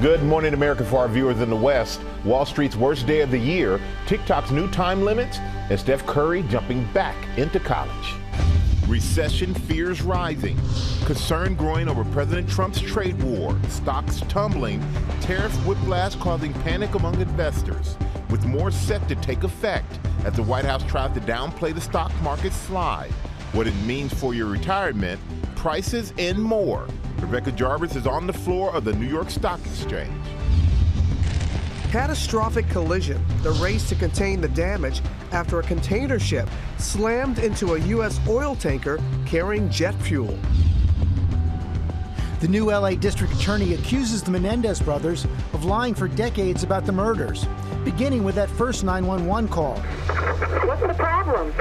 Good morning, America. For our viewers in the West, Wall Street's worst day of the year, TikTok's new time limits, and Steph Curry jumping back into college. Recession fears rising. Concern growing over President Trump's trade war. Stocks tumbling. Tariff whiplash causing panic among investors. With more set to take effect as the White House tries to downplay the stock market slide. What it means for your retirement, prices, and more. Rebecca Jarvis is on the floor of the New York Stock Exchange. Catastrophic collision, the race to contain the damage after a container ship slammed into a U.S. oil tanker carrying jet fuel. The new LA district attorney accuses the Menendez brothers of lying for decades about the murders, beginning with that first 911 call. What's the problem?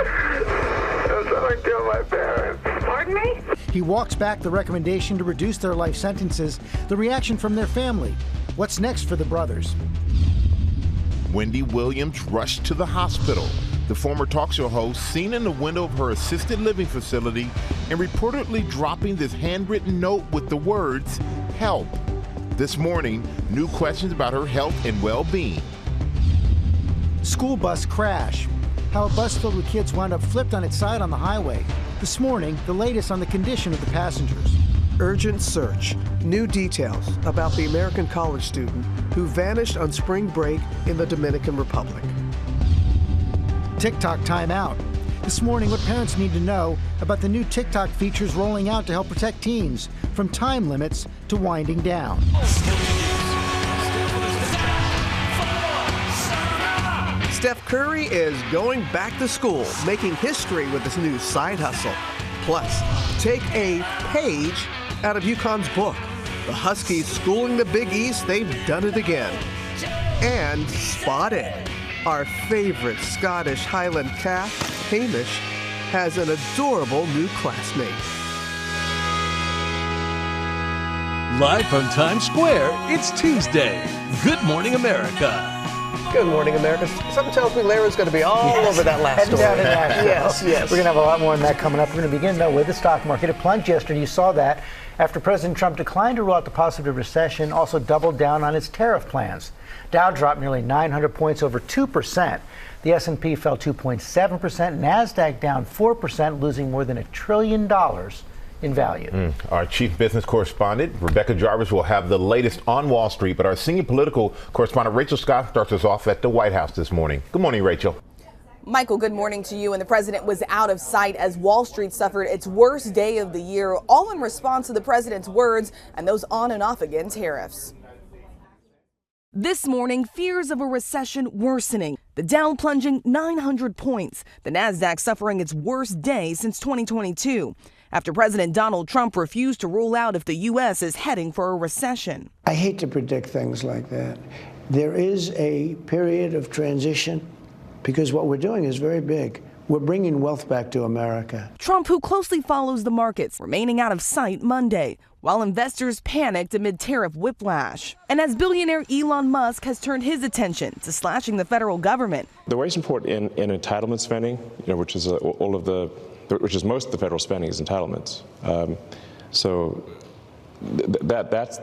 Someone killed my parents. Pardon me? He walks back the recommendation to reduce their life sentences, the reaction from their family. What's next for the brothers? Wendy Williams rushed to the hospital. The former talk show host seen in the window of her assisted living facility and reportedly dropping this handwritten note with the words, "Help." This morning, new questions about her health and well-being. School bus crash. How a bus filled with kids wound up flipped on its side on the highway. This morning, the latest on the condition of the passengers. Urgent search. New details about the American college student who vanished on spring break in the Dominican Republic. TikTok timeout. This morning, what parents need to know about the new TikTok features rolling out to help protect teens, from time limits to winding down. Steph Curry is going back to school, making history with this new side hustle. Plus, take a page out of UConn's book. The Huskies schooling the Big East, they've done it again. And spotted. Our favorite Scottish Highland calf, Hamish, has an adorable new classmate. Live from Times Square, it's Tuesday. Good morning, America. Good morning, America. Something tells me Larry's going to be all over that last story. Down in Nashville. Yes. We're going to have a lot more on that coming up. We're going to begin, though, with the stock market. It plunged yesterday. You saw that after President Trump declined to rule out the possible recession, also doubled down on its tariff plans. Dow dropped nearly 900 points, over 2%. The S&P fell 2.7%. NASDAQ down 4%, losing more than $1 trillion in value. Our chief business correspondent, Rebecca Jarvis, will have the latest on Wall Street, but our senior political correspondent, Rachel Scott, starts us off at the White House this morning. Good morning, Rachel. Michael, good morning to you. And the president was out of sight as Wall Street suffered its worst day of the year, all in response to the president's words and those on and off again tariffs. This morning, fears of a recession worsening. The Dow plunging 900 points. The NASDAQ suffering its worst day since 2022. After President Donald Trump refused to rule out if the U.S. is heading for a recession. I hate to predict things like that. There is a period of transition because what we're doing is very big. We're bringing wealth back to America. Trump, who closely follows the markets, remaining out of sight Monday, while investors panicked amid tariff whiplash. And as billionaire Elon Musk has turned his attention to slashing the federal government. The raise support in entitlement spending, which is most of the federal spending is entitlements.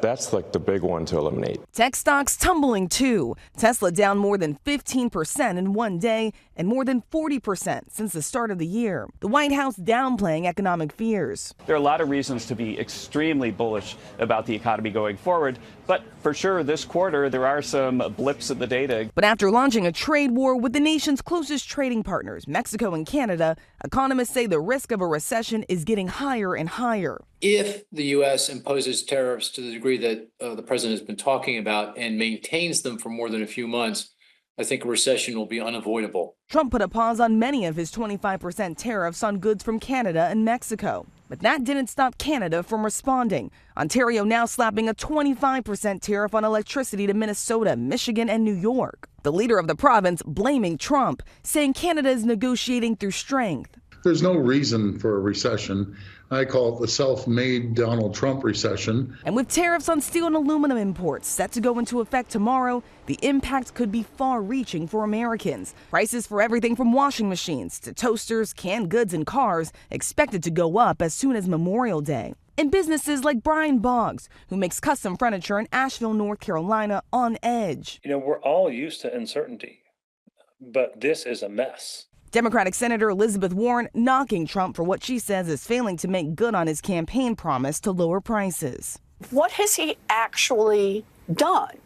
That's like the big one to eliminate. Tech stocks tumbling too. Tesla down more than 15% in one day and more than 40% since the start of the year. The White House downplaying economic fears. There are a lot of reasons to be extremely bullish about the economy going forward, but for sure this quarter there are some blips in the data. But after launching a trade war with the nation's closest trading partners, Mexico and Canada, economists say the risk of a recession is getting higher and higher. If the U.S. imposes tariffs to the degree that the president has been talking about and maintains them for more than a few months, I think a recession will be unavoidable. Trump put a pause on many of his 25% tariffs on goods from Canada and Mexico. But that didn't stop Canada from responding. Ontario now slapping a 25% tariff on electricity to Minnesota, Michigan, and New York. The leader of the province blaming Trump, saying Canada is negotiating through strength. There's no reason for a recession. I call it the self-made Donald Trump recession. And with tariffs on steel and aluminum imports set to go into effect tomorrow, the impact could be far-reaching for Americans. Prices for everything from washing machines to toasters, canned goods, and cars expected to go up as soon as Memorial Day. and businesses like Brian Boggs, who makes custom furniture in Asheville, North Carolina, on edge. You know, we're all used to uncertainty, but this is a mess. Democratic Senator Elizabeth Warren knocking Trump for what she says is failing to make good on his campaign promise to lower prices. What has he actually done?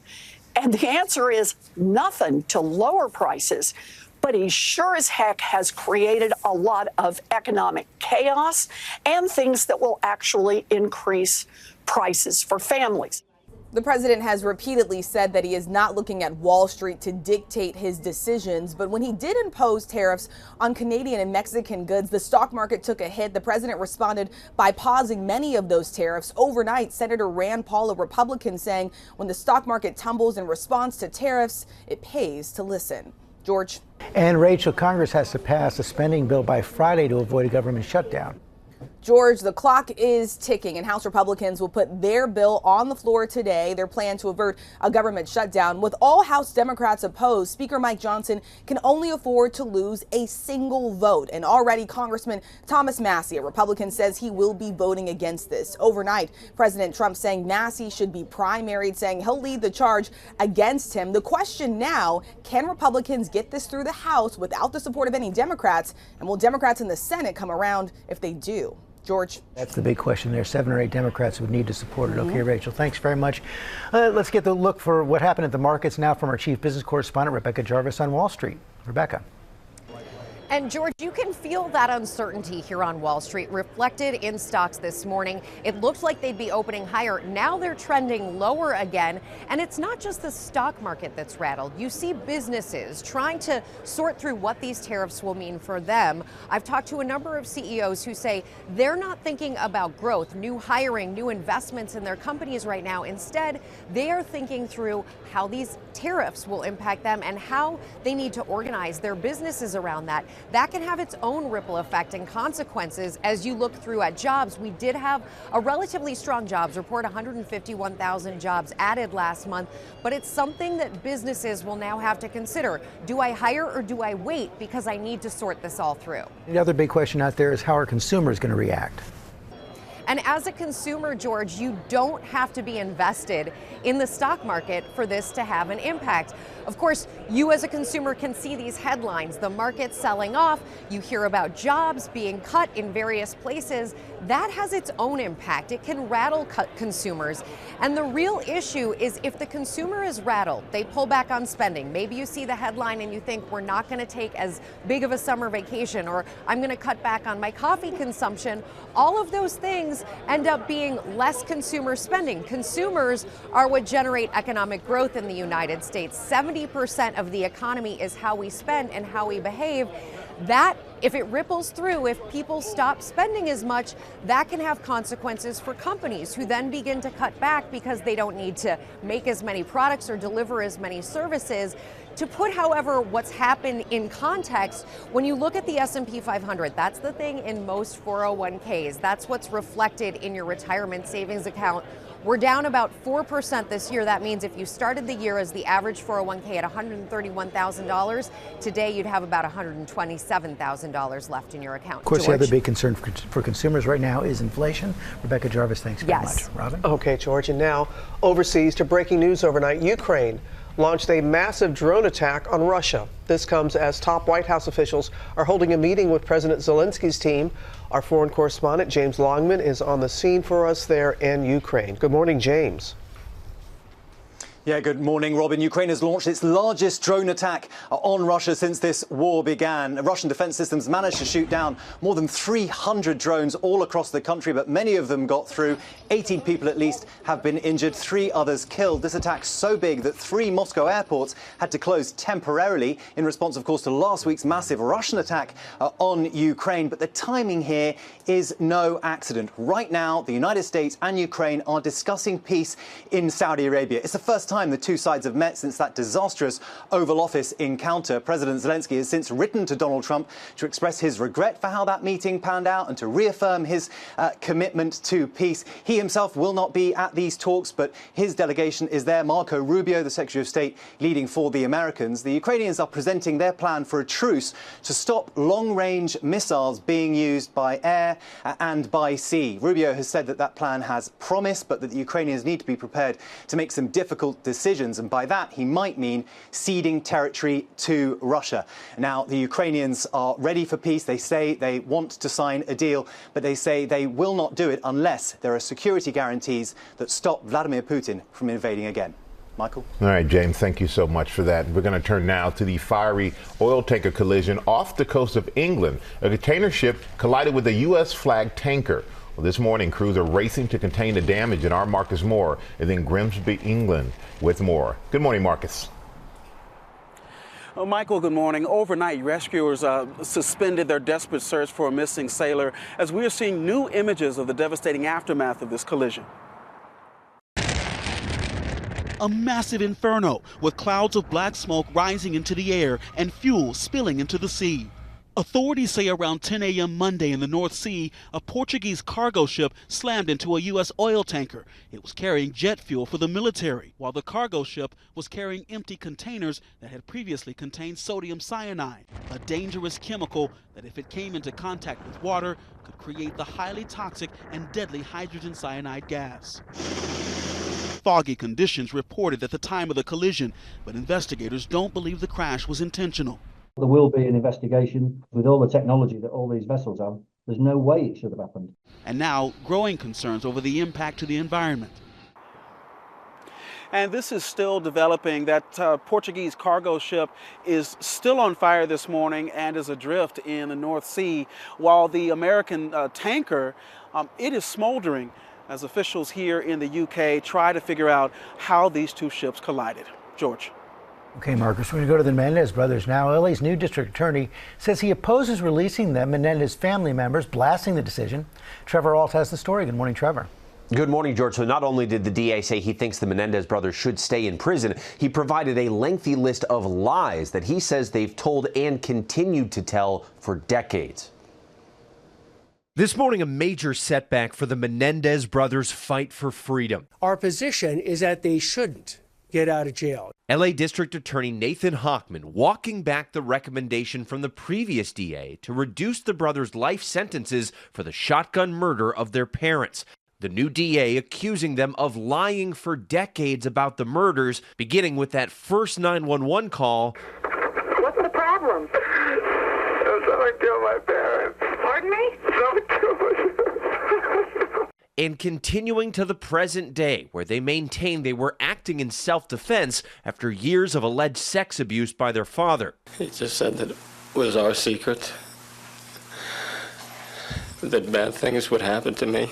And the answer is nothing to lower prices. But he sure as heck has created a lot of economic chaos and things that will actually increase prices for families. The president has repeatedly said that he is not looking at Wall Street to dictate his decisions. But when he did impose tariffs on Canadian and Mexican goods, the stock market took a hit. The president responded by pausing many of those tariffs. Overnight, Senator Rand Paul, a Republican, saying when the stock market tumbles in response to tariffs, it pays to listen. George. And Rachel, Congress has to pass a spending bill by Friday to avoid a government shutdown. George, the clock is ticking, and House Republicans will put their bill on the floor today. Their plan to avert a government shutdown. With all House Democrats opposed, Speaker Mike Johnson can only afford to lose a single vote. And already Congressman Thomas Massie, a Republican, says he will be voting against this. Overnight, President Trump saying Massie should be primaried, saying he'll lead the charge against him. The question now, can Republicans get this through the House without the support of any Democrats? And will Democrats in the Senate come around if they do? George. That's the big question there. 7 or 8 Democrats would need to support it. Okay, Rachel, thanks very much. Let's get the look for what happened at the markets now from our chief business correspondent, Rebecca Jarvis on Wall Street. Rebecca. And George, you can feel that uncertainty here on Wall Street reflected in stocks this morning. It looked like they'd be opening higher. Now they're trending lower again. And it's not just the stock market that's rattled. You see businesses trying to sort through what these tariffs will mean for them. I've talked to a number of CEOs who say they're not thinking about growth, new hiring, new investments in their companies right now. Instead, they are thinking through how these tariffs will impact them and how they need to organize their businesses around that. That can have its own ripple effect and consequences as you look through at jobs. We did have a relatively strong jobs report, 151,000 jobs added last month, but it's something that businesses will now have to consider. Do I hire or do I wait because I need to sort this all through? The other big question out there is how are consumers going to react? And as a consumer, George, you don't have to be invested in the stock market for this to have an impact. Of course, you as a consumer can see these headlines, the market selling off, you hear about jobs being cut in various places. That has its own impact. It can rattle consumers. And the real issue is if the consumer is rattled, they pull back on spending. Maybe you see the headline and you think we're not going to take as big of a summer vacation, or I'm going to cut back on my coffee consumption. All of those things end up being less consumer spending. Consumers are what generate economic growth in the United States. 70% of the economy is how we spend and how we behave. That, if it ripples through, if people stop spending as much, that can have consequences for companies who then begin to cut back because they don't need to make as many products or deliver as many services. To put, however, what's happened in context, when you look at the S&P 500, that's the thing in most 401ks. That's what's reflected in your retirement savings account. We're down about 4% this year. That means if you started the year as the average 401k at $131,000, today you'd have about $127,000 left in your account. Of course, George? the other big concern for consumers right now is inflation. Rebecca Jarvis, thanks very much. Robin? Okay, George, and now overseas to breaking news overnight. Ukraine launched a massive drone attack on Russia. This comes as top White House officials are holding a meeting with President Zelensky's team. Our foreign correspondent, James Longman, is on the scene for us there in Ukraine. Good morning, James. Yeah, good morning, Robin. Ukraine has launched its largest drone attack on Russia since this war began. Russian defense systems managed to shoot down more than 300 drones all across the country, but many of them got through. 18 people at least have been injured, 3 others killed. This attack so big that 3 Moscow airports had to close temporarily in response, of course, to last week's massive Russian attack on Ukraine. But the timing here is no accident. Right now, the United States and Ukraine are discussing peace in Saudi Arabia. It's the first time the two sides have met since that disastrous Oval Office encounter. President Zelensky has since written to Donald Trump to express his regret for how that meeting panned out and to reaffirm his commitment to peace. He himself will not be at these talks, but his delegation is there. Marco Rubio, the Secretary of State, leading for the Americans. The Ukrainians are presenting their plan for a truce to stop long-range missiles being used by air and by sea. Rubio has said that that plan has promise, but that the Ukrainians need to be prepared to make some difficult decisions. And by that, he might mean ceding territory to Russia. Now, the Ukrainians are ready for peace. They say they want to sign a deal, but they say they will not do it unless there are security guarantees that stop Vladimir Putin from invading again. Michael? All right, James, thank you so much for that. We're going to turn now to the fiery oil tanker collision off the coast of England. A container ship collided with a U.S. flagged tanker. Well, this morning, crews are racing to contain the damage, and our Marcus Moore is in Grimsby, England, with more. Good morning, Marcus. Oh, Michael, good morning. Overnight, rescuers suspended their desperate search for a missing sailor as we are seeing new images of the devastating aftermath of this collision. A massive inferno with clouds of black smoke rising into the air and fuel spilling into the sea. Authorities say around 10 a.m. Monday in the North Sea, a Portuguese cargo ship slammed into a U.S. oil tanker. It was carrying jet fuel for the military, while the cargo ship was carrying empty containers that had previously contained sodium cyanide, a dangerous chemical that, if it came into contact with water, could create the highly toxic and deadly hydrogen cyanide gas. Foggy conditions reported at the time of the collision, but investigators don't believe the crash was intentional. There will be an investigation. With all the technology that all these vessels have, there's no way it should have happened. And now, growing concerns over the impact to the environment. And this is still developing. That Portuguese cargo ship is still on fire this morning and is adrift in the North Sea, while the American tanker, it is smoldering as officials here in the UK try to figure out how these two ships collided. George. Okay, Marcus, we're going to go to the Menendez brothers now. LA's new district attorney says he opposes releasing them. Menendez family members blasting the decision. Trevor Alt has the story. Good morning, Trevor. Good morning, George. So not only did the DA say he thinks the Menendez brothers should stay in prison, he provided a lengthy list of lies that he says they've told and continued to tell for decades. This morning, a major setback for the Menendez brothers' fight for freedom. Our position is that they shouldn't get out of jail. LA District Attorney Nathan Hochman walking back the recommendation from the previous DA to reduce the brothers' life sentences for the shotgun murder of their parents. The new DA accusing them of lying for decades about the murders, beginning with that first 911 call. What's the problem? Someone killed my parents. Pardon me? Someone killed my parents. And continuing to the present day, where they maintain they were acting in self-defense after years of alleged sex abuse by their father. He just said that it was our secret, that bad things would happen to me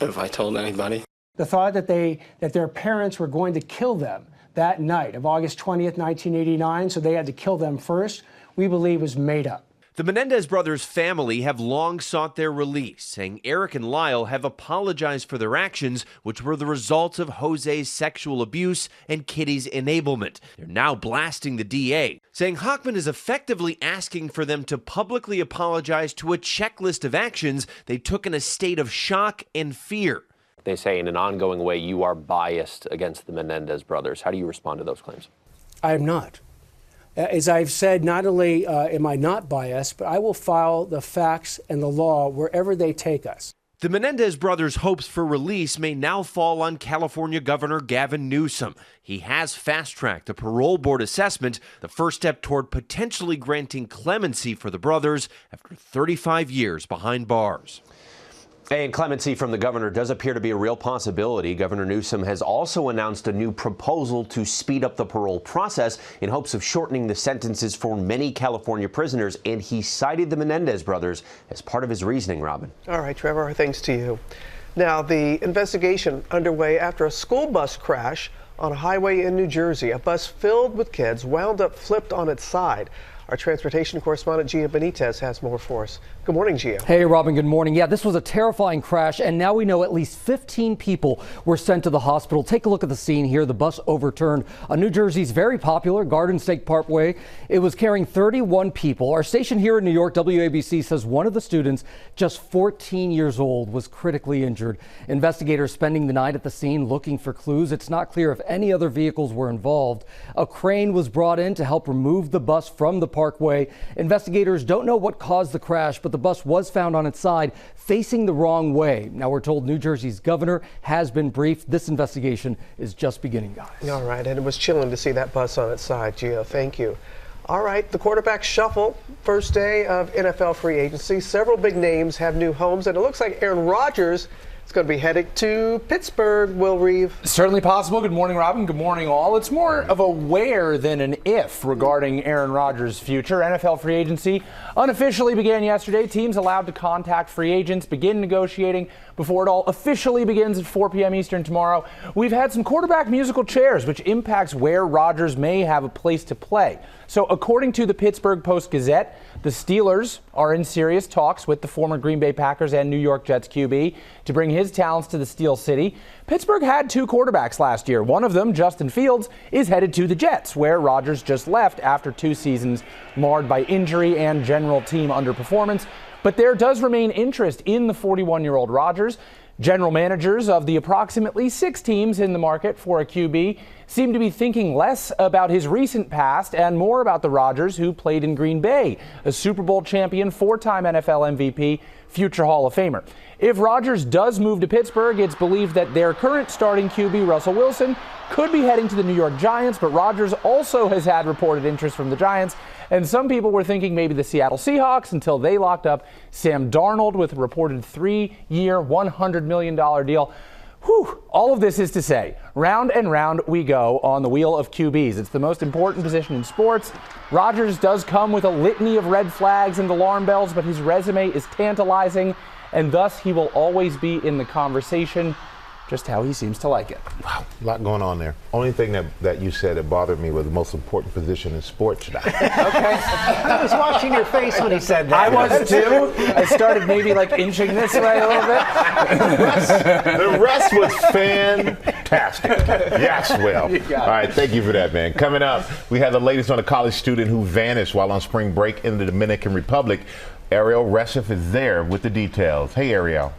if I told anybody. The thought that their parents were going to kill them that night of August 20th, 1989, so they had to kill them first, we believe was made up. The Menendez brothers' family have long sought their release, saying Eric and Lyle have apologized for their actions, which were the result of Jose's sexual abuse and Kitty's enablement. They're now blasting the DA, saying Hochman is effectively asking for them to publicly apologize to a checklist of actions they took in a state of shock and fear. They say in an ongoing way you are biased against the Menendez brothers. How do you respond to those claims? I am not. As I've said, not only am I not biased, but I will follow the facts and the law wherever they take us. The Menendez brothers' hopes for release may now fall on California Governor Gavin Newsom. He has fast-tracked a parole board assessment, the first step toward potentially granting clemency for the brothers after 35 years behind bars. And clemency from the governor does appear to be a real possibility. Governor Newsom has also announced a new proposal to speed up the parole process in hopes of shortening the sentences for many California prisoners, and he cited the Menendez brothers as part of his reasoning, Robin. All right, Trevor, thanks to you. Now, the investigation underway after a school bus crash on a highway in New Jersey. A bus filled with kids wound up flipped on its side. Our transportation correspondent Gia Benitez has more for us. Good morning, Gia. Hey, Robin, good morning. Yeah, this was a terrifying crash, and now we know at least 15 people were sent to the hospital. Take a look at the scene here. The bus overturned on New Jersey's very popular Garden State Parkway. It was carrying 31 people. Our station here in New York, WABC, says one of the students, just 14 years old, was critically injured. Investigators spending the night at the scene looking for clues. It's not clear if any other vehicles were involved. A crane was brought in to help remove the bus from the parkway. Investigators don't know what caused the crash, but the bus was found on its side facing the wrong way. Now we're told New Jersey's governor has been briefed. This investigation is just beginning, guys. All right, and it was chilling to see that bus on its side, Gio. Thank you. All right, the quarterback shuffle, first day of NFL free agency. Several big names have new homes, and it looks like Aaron Rodgers is going to be headed to Pittsburgh, Will Reeve. Certainly possible. Good morning, Robin. Good morning, all. It's more of a where than an if regarding Aaron Rodgers' future. NFL free agency unofficially began yesterday. Teams allowed to contact free agents, begin negotiating before it all officially begins at 4 p.m. Eastern tomorrow. We've had some quarterback musical chairs, which impacts where Rodgers may have a place to play. So according to the Pittsburgh Post-Gazette, the Steelers are in serious talks with the former Green Bay Packers and New York Jets QB to bring his talents to the Steel City. Pittsburgh had two quarterbacks last year. One of them, Justin Fields, is headed to the Jets, where Rodgers just left after 2 seasons marred by injury and general team underperformance. But there does remain interest in the 41-year-old Rodgers. General managers of the approximately 6 teams in the market for a QB seem to be thinking less about his recent past and more about the Rodgers who played in Green Bay, a Super Bowl champion, 4-time NFL MVP, future Hall of Famer. If Rodgers does move to Pittsburgh, it's believed that their current starting QB, Russell Wilson, could be heading to the New York Giants, but Rodgers also has had reported interest from the Giants, and some people were thinking maybe the Seattle Seahawks until they locked up Sam Darnold with a reported 3-year, $100 million deal. Whew, all of this is to say, round and round we go on the wheel of QBs. It's the most important position in sports. Rodgers does come with a litany of red flags and alarm bells, but his resume is tantalizing, and thus he will always be in the conversation, just how he seems to like it. Wow, a lot going on there. Only thing that you said that bothered me was the most important position in sports today. Okay. I was watching your face when he said that. I was too. I started maybe like inching this way a little bit. The rest was fantastic. Yes, Will. All right, thank you for that, man. Coming up, we have the latest on a college student who vanished while on spring break in the Dominican Republic. Erielle Reshef is there with the details. Hey, Erielle.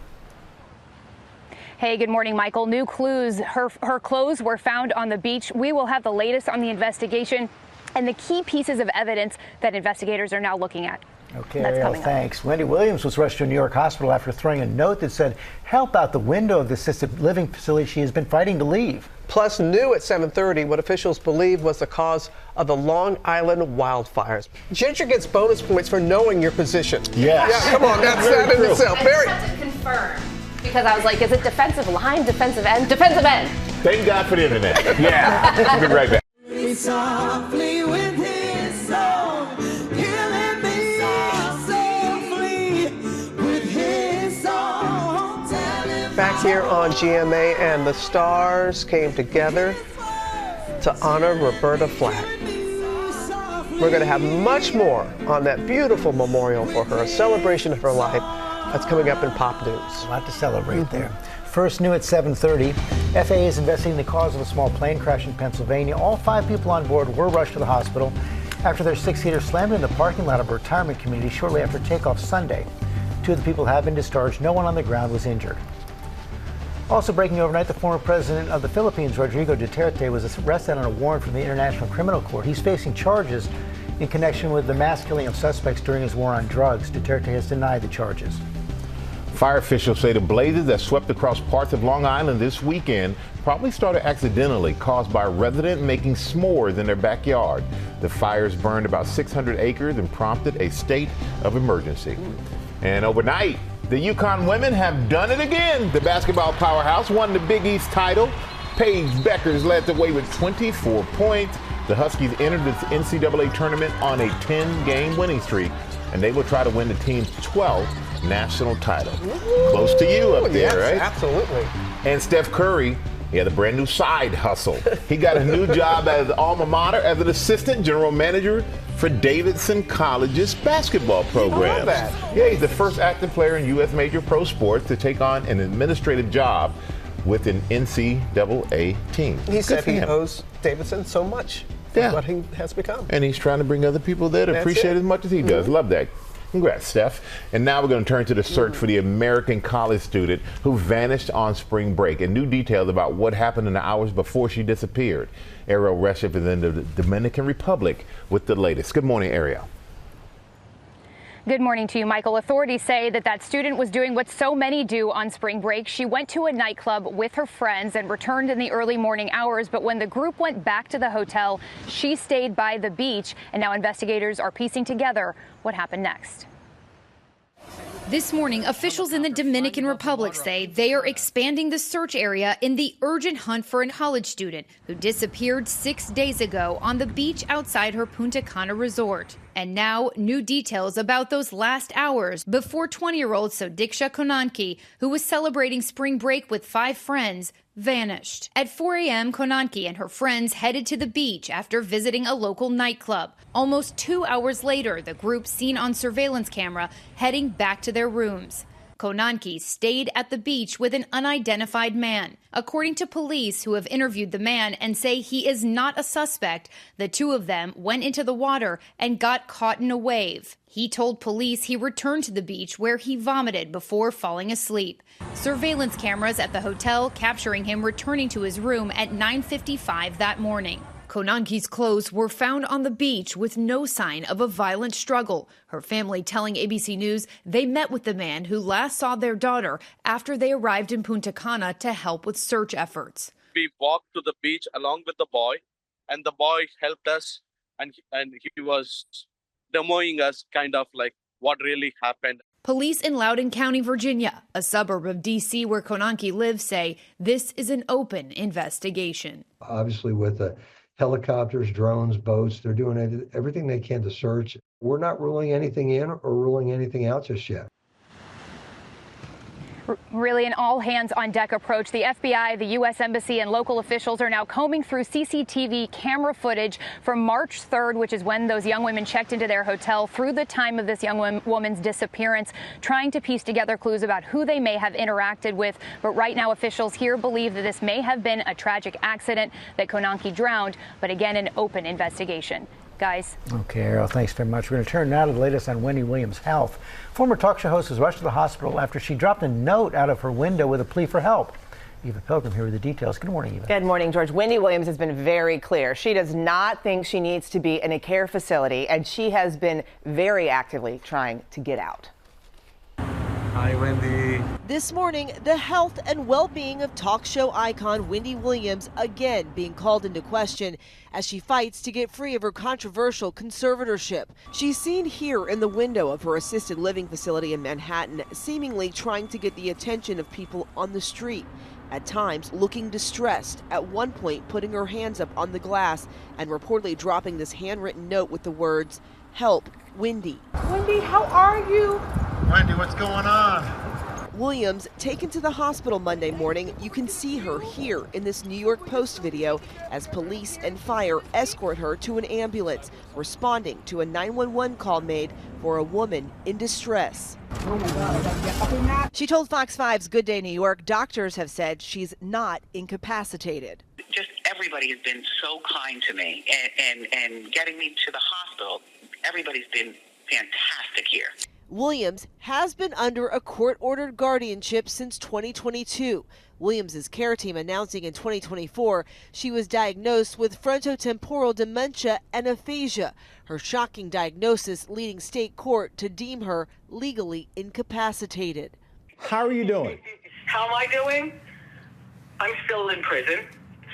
Hey, good morning, Michael. New clues. Her clothes were found on the beach. We will have the latest on the investigation and the key pieces of evidence that investigators are now looking at. Okay, Ariel, thanks. Wendy Williams was rushed to a New York hospital after throwing a note that said, "Help out the window of the assisted living facility she has been fighting to leave." Plus, new at 7:30, what officials believe was the cause of the Long Island wildfires. Ginger gets bonus points for knowing your position. Yes. Yeah, come on, that's that in itself. I just had to confirm. Because I was like, is it defensive line, defensive end, defensive end? Thank God for the internet. Yeah. We'll be right back. Softly with his song, killing me softly with his song. Back here on GMA, and the stars came together to honor Roberta Flack. We're going to have much more on that beautiful memorial for her, a celebration of her life. That's coming up in Pop News. A lot to celebrate there. First new at 7:30, FAA is investigating the cause of a small plane crash in Pennsylvania. All 5 people on board were rushed to the hospital after their 6-seater slammed in the parking lot of a retirement community shortly after takeoff Sunday. 2 of the people have been discharged. No one on the ground was injured. Also breaking overnight, the former president of the Philippines, Rodrigo Duterte, was arrested on a warrant from the International Criminal Court. He's facing charges in connection with the mass killing of suspects during his war on drugs. Duterte has denied the charges. Fire officials say the blazes that swept across parts of Long Island this weekend probably started accidentally, caused by a resident making s'mores in their backyard. The fires burned about 600 acres and prompted a state of emergency. And overnight, the UConn women have done it again. The basketball powerhouse won the Big East title. Paige Beckers led the way with 24 points. The Huskies entered the NCAA tournament on a 10-game winning streak, and they will try to win the team's 12th national title. Close to you up there, yes, right? Absolutely. And Steph Curry He had a brand new side hustle. He got a new job at the alma mater as an assistant general manager for Davidson College's basketball program. I love that. Yeah, he's the first active player in U.S. major pro sports to take on an administrative job with an NCAA team. He said he owes Davidson so much for what he has become. And he's trying to bring other people there to appreciate it as much as he does. Love that. Congrats, Steph. And now we're going to turn to the search for the American college student who vanished on spring break and new details about what happened in the hours before she disappeared. Erielle Reshef is in the Dominican Republic with the latest. Good morning, Erielle. Good morning to you, Michael. Authorities say that student was doing what so many do on spring break. She went to a nightclub with her friends and returned in the early morning hours. But when the group went back to the hotel, she stayed by the beach. And now investigators are piecing together what happened next. This morning, officials in the Dominican Republic say they are expanding the search area in the urgent hunt for a college student who disappeared 6 days ago on the beach outside her Punta Cana resort. And now, new details about those last hours before 20-year-old Sodiksha Konanki, who was celebrating spring break with 5 friends, vanished. At 4 a.m., Konanki and her friends headed to the beach after visiting a local nightclub. Almost 2 hours later, the group seen on surveillance camera heading back to their rooms. Konanki stayed at the beach with an unidentified man. According to police who have interviewed the man and say he is not a suspect, the two of them went into the water and got caught in a wave. He told police he returned to the beach where he vomited before falling asleep. Surveillance cameras at the hotel capturing him returning to his room at 9:55 that morning. Konanki's clothes were found on the beach with no sign of a violent struggle. Her family telling ABC News they met with the man who last saw their daughter after they arrived in Punta Cana to help with search efforts. We walked to the beach along with the boy, and the boy helped us, and he was demoing us kind of like what really happened. Police in Loudoun County, Virginia, a suburb of D.C. where Konanki lives, say this is an open investigation. Obviously, with the helicopters, drones, boats, they're doing everything they can to search. We're not ruling anything in or ruling anything out just yet. Really an all-hands-on-deck approach. The FBI, the U.S. Embassy, and local officials are now combing through CCTV camera footage from March 3rd, which is when those young women checked into their hotel, through the time of this young woman's disappearance, trying to piece together clues about who they may have interacted with. But right now, officials here believe that this may have been a tragic accident, that Konanki drowned, but again, an open investigation. Guys. Okay, Erielle, thanks very much. We're going to turn now to the latest on Wendy Williams' health. Former talk show host was rushed to the hospital after she dropped a note out of her window with a plea for help. Eva Pilgrim here with the details. Good morning, Eva. Good morning, George. Wendy Williams has been very clear. She does not think she needs to be in a care facility, and she has been very actively trying to get out. Hi, Wendy. This morning, the health and well-being of talk show icon Wendy Williams again being called into question as she fights to get free of her controversial conservatorship. She's seen here in the window of her assisted living facility in Manhattan, seemingly trying to get the attention of people on the street. At times looking distressed, at one point putting her hands up on the glass and reportedly dropping this handwritten note with the words, "Help, Wendy." Wendy, how are you? Wendy, what's going on? Williams taken to the hospital Monday morning. You can see her here in this New York Post video as police and fire escort her to an ambulance, responding to a 911 call made for a woman in distress. She told Fox 5's Good Day New York doctors have said she's not incapacitated. Just everybody has been so kind to me and getting me to the hospital. Everybody's been fantastic here. Williams has been under a court-ordered guardianship since 2022. Williams' care team announcing in 2024 she was diagnosed with frontotemporal dementia and aphasia, her shocking diagnosis leading state court to deem her legally incapacitated. How are you doing? How am I doing? I'm still in prison,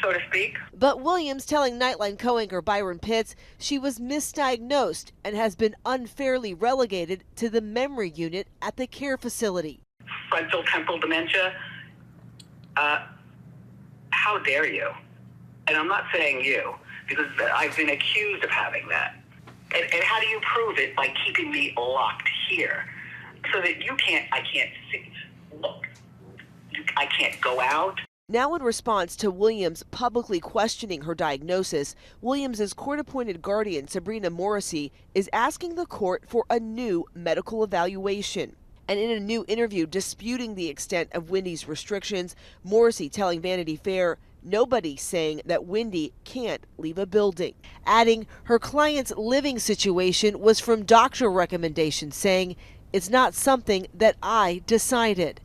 so to speak. But Williams telling Nightline co-anchor Byron Pitts she was misdiagnosed and has been unfairly relegated to the memory unit at the care facility. Frontotemporal dementia? How dare you? And I'm not saying you, because I've been accused of having that. And how do you prove it? By keeping me locked here so that I can't see. Look, I can't go out. Now, in response to Williams publicly questioning her diagnosis, Williams' court-appointed guardian, Sabrina Morrissey, is asking the court for a new medical evaluation. And in a new interview disputing the extent of Wendy's restrictions, Morrissey telling Vanity Fair nobody's saying that Wendy can't leave a building, adding her client's living situation was from doctor recommendations, saying it's not something that I decided.